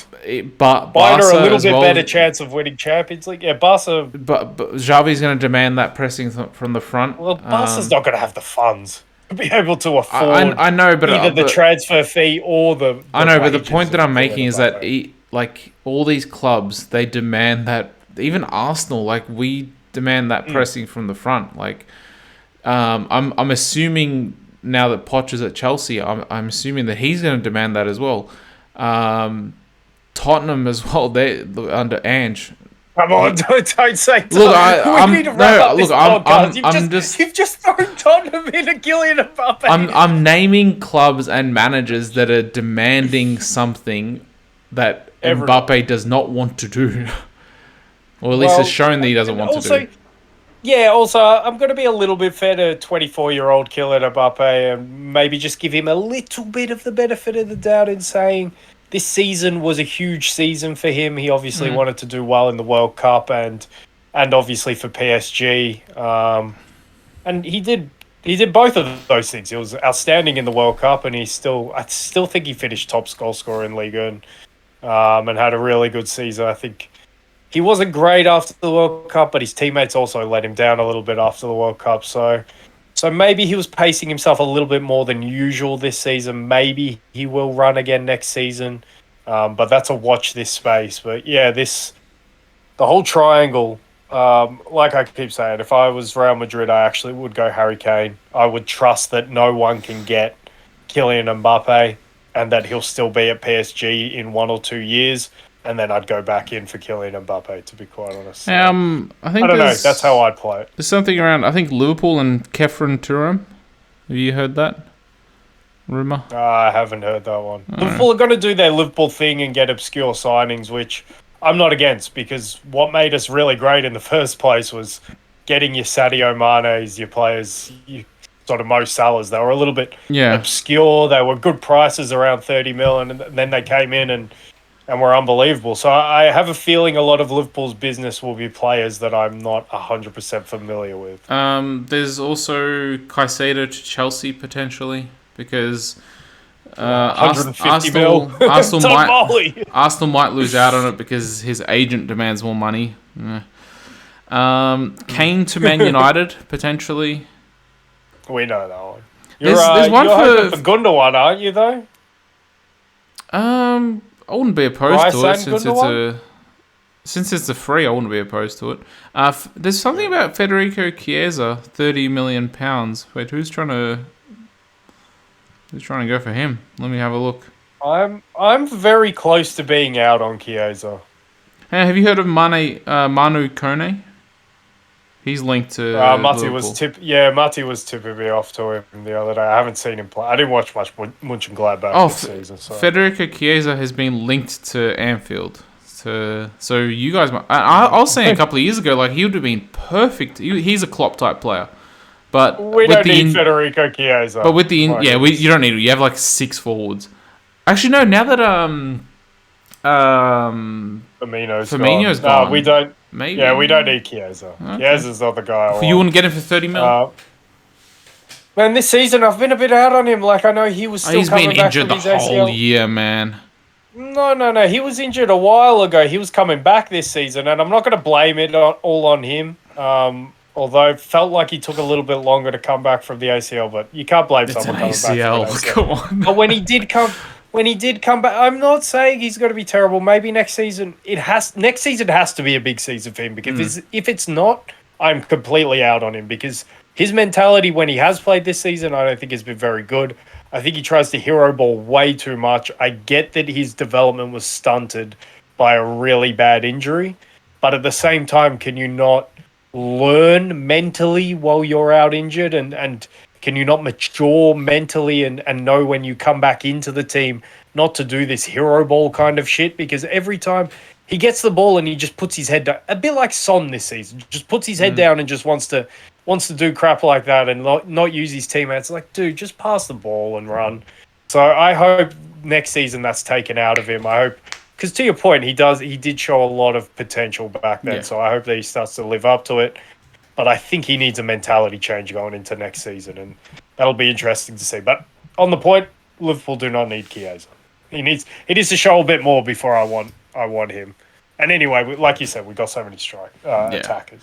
Speaker 1: But
Speaker 2: Bayern are a little bit better chance of winning Champions League. Yeah, Barca.
Speaker 1: But Xavi's going to demand that pressing from the front.
Speaker 2: Well, Barca's not going to have the funds to be able to afford.
Speaker 1: I know, but
Speaker 2: either the transfer fee or the
Speaker 1: I know, but the point that I'm making is that like all these clubs, they demand that. Even Arsenal, like, we demand that pressing from the front, like. I'm assuming now that Poch is at Chelsea, I'm assuming that he's going to demand that as well. Tottenham as well. They under Ange.
Speaker 2: Come on, don't say Tottenham.
Speaker 1: Look,
Speaker 2: we need to wrap up this podcast. You've just thrown Tottenham in a Kylian Mbappe.
Speaker 1: I'm naming clubs and managers that are demanding something that Mbappe does not want to do. or at least has shown that he doesn't want to do.
Speaker 2: Yeah, also, I'm going to be a little bit fair to 24-year-old Kylian Mbappe and maybe just give him a little bit of the benefit of the doubt in saying this season was a huge season for him. He obviously wanted to do well in the World Cup and obviously for PSG. And he did both of those things. He was outstanding in the World Cup, and I still think he finished top goal scorer in Liga and had a really good season. I think he wasn't great after the World Cup, but his teammates also let him down a little bit after the World Cup. So maybe he was pacing himself a little bit more than usual this season. Maybe he will run again next season, but that's a watch this space. But yeah, the whole triangle. Like I keep saying, if I was Real Madrid, I actually would go Harry Kane. I would trust that no one can get Kylian Mbappe and that he'll still be at PSG in 1 or 2 years. And then I'd go back in for Kylian Mbappe, to be quite honest.
Speaker 1: I think
Speaker 2: I don't know. That's how I'd play it.
Speaker 1: There's something around, I think, Liverpool and Kefren Turam. Have you heard that rumour?
Speaker 2: I haven't heard that one. Liverpool are going to do their Liverpool thing and get obscure signings, which I'm not against, because what made us really great in the first place was getting your Sadio Manes, your players, your sort of Mo Salahs. They were a little bit obscure. They were good prices, around 30 mil, and then they came in and were unbelievable. So I have a feeling a lot of Liverpool's business will be players that I'm not 100% familiar with.
Speaker 1: There's also Caicedo to Chelsea potentially, because
Speaker 2: 150 mil.
Speaker 1: Arsenal might lose out on it because his agent demands more money. Kane to Man United potentially.
Speaker 2: We know that one.
Speaker 1: There's one
Speaker 2: for Gundogan, aren't you though?
Speaker 1: I wouldn't be opposed to it since it's a free. I wouldn't be opposed to it. There's something about Federico Chiesa, £30 million. Wait, who's trying to go for him? Let me have a look.
Speaker 2: I'm very close to being out on Chiesa.
Speaker 1: Hey, have you heard of Manu Kone? He's linked to
Speaker 2: Mati
Speaker 1: Liverpool.
Speaker 2: Mati was tipping me off to him the other day. I haven't seen him play. I didn't watch much Mönchengladbach this season. So.
Speaker 1: Federico Chiesa has been linked to Anfield. So you guys might... I was saying a couple of years ago, like, he would have been perfect. He's a Klopp type player. But
Speaker 2: we don't need Federico Chiesa.
Speaker 1: But with the... you don't need it. You have like 6 forwards. Actually, no, now that... Firmino's gone.
Speaker 2: No, we don't...
Speaker 1: Maybe.
Speaker 2: Yeah, we don't need Chiesa. Okay. Chiesa's not the guy.
Speaker 1: You wouldn't get him for 30 mil?
Speaker 2: Man, this season I've been a bit out on him. Like, I know he was still coming back from his ACL.
Speaker 1: He's been injured the whole year, man.
Speaker 2: No. He was injured a while ago. He was coming back this season, and I'm not going to blame it all on him. Although it felt like he took a little bit longer to come back from the ACL, but you can't blame someone coming back from the ACL.
Speaker 1: Come on.
Speaker 2: But when he did come back, I'm not saying he's going to be terrible. Maybe next season has to be a big season for him, because if it's not, I'm completely out on him, because his mentality when he has played this season, I don't think has been very good. I think he tries to hero ball way too much. I get that his development was stunted by a really bad injury, but at the same time, can you not learn mentally while you're out injured, and can you not mature mentally and know when you come back into the team not to do this hero ball kind of shit? Because every time he gets the ball and he just puts his head down, a bit like Son this season, just puts his head down and just wants to do crap like that and not use his teammates. Like, dude, just pass the ball and run. So I hope next season that's taken out of him. I hope, because to your point, he did show a lot of potential back then. Yeah. So I hope that he starts to live up to it. But I think he needs a mentality change going into next season, and that'll be interesting to see. But on the point, Liverpool do not need Chiesa. He needs to show a bit more before I want him. And anyway, like you said, we've got so many attackers.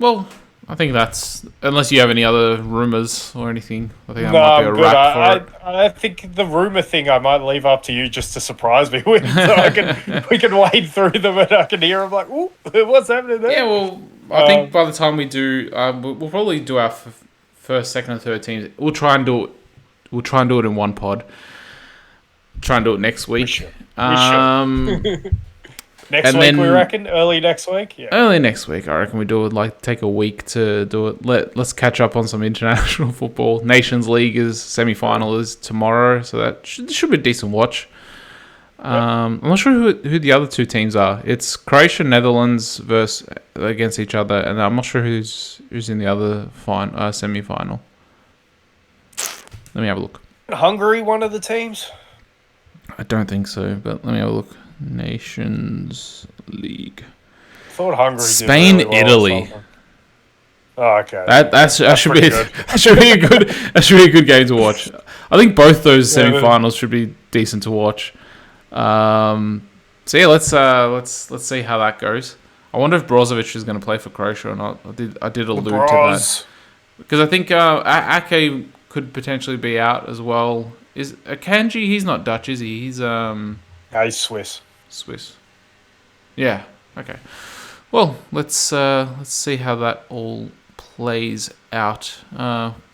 Speaker 1: Well, I think that's, unless you have any other rumours or anything, I think that might be a wrap for it.
Speaker 2: I think the rumour thing I might leave up to you just to surprise me with, so we can wade through them and I can hear them like, ooh, what's happening there?
Speaker 1: Yeah, well, I think by the time we do, we'll probably do our first, second, and third teams. We'll try and do it in one pod. Try and do it next week.
Speaker 2: We should. Next week, we reckon? Early next week? Yeah.
Speaker 1: Early next week, I reckon we do it. Like, take a week to do it. Let's catch up on some international football. Nations League semi-final is tomorrow, so that should be a decent watch. I'm not sure who the other two teams are. It's Croatia, Netherlands versus against each other, and I'm not sure who's in the other semi-final. Let me have a look.
Speaker 2: Hungary, one of the teams?
Speaker 1: I don't think so, but let me have a look. Nations League.
Speaker 2: I thought Hungary
Speaker 1: Spain,
Speaker 2: did really well
Speaker 1: Italy.
Speaker 2: Oh, okay.
Speaker 1: That should be that should be a good game to watch. I think both those semi-finals should be decent to watch. So yeah, let's see how that goes. I wonder if Brozovic is going to play for Croatia or not. I did allude to that because I think Ake could potentially be out as well. Is Akanji? He's not Dutch, is he? He's
Speaker 2: he's Swiss.
Speaker 1: Swiss. Yeah. Okay. Well, let's see how that all plays out.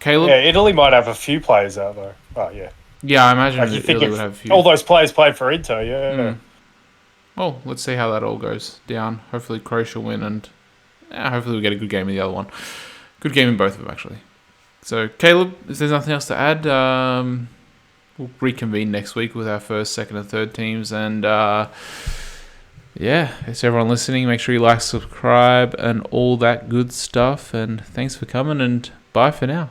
Speaker 1: Caleb.
Speaker 2: Yeah, Italy might have a few players out though. Oh yeah.
Speaker 1: Yeah, I imagine
Speaker 2: Like you think
Speaker 1: Italy would have a few.
Speaker 2: all those players played for Inter, yeah.
Speaker 1: Well, let's see how that all goes down. Hopefully Croatia win, and hopefully we get a good game in the other one. Good game in both of them, actually. So, Caleb, if there's nothing else to add, we'll reconvene next week with our first, second, and third teams. And, thanks everyone listening. Make sure you like, subscribe, and all that good stuff. And thanks for coming, and bye for now.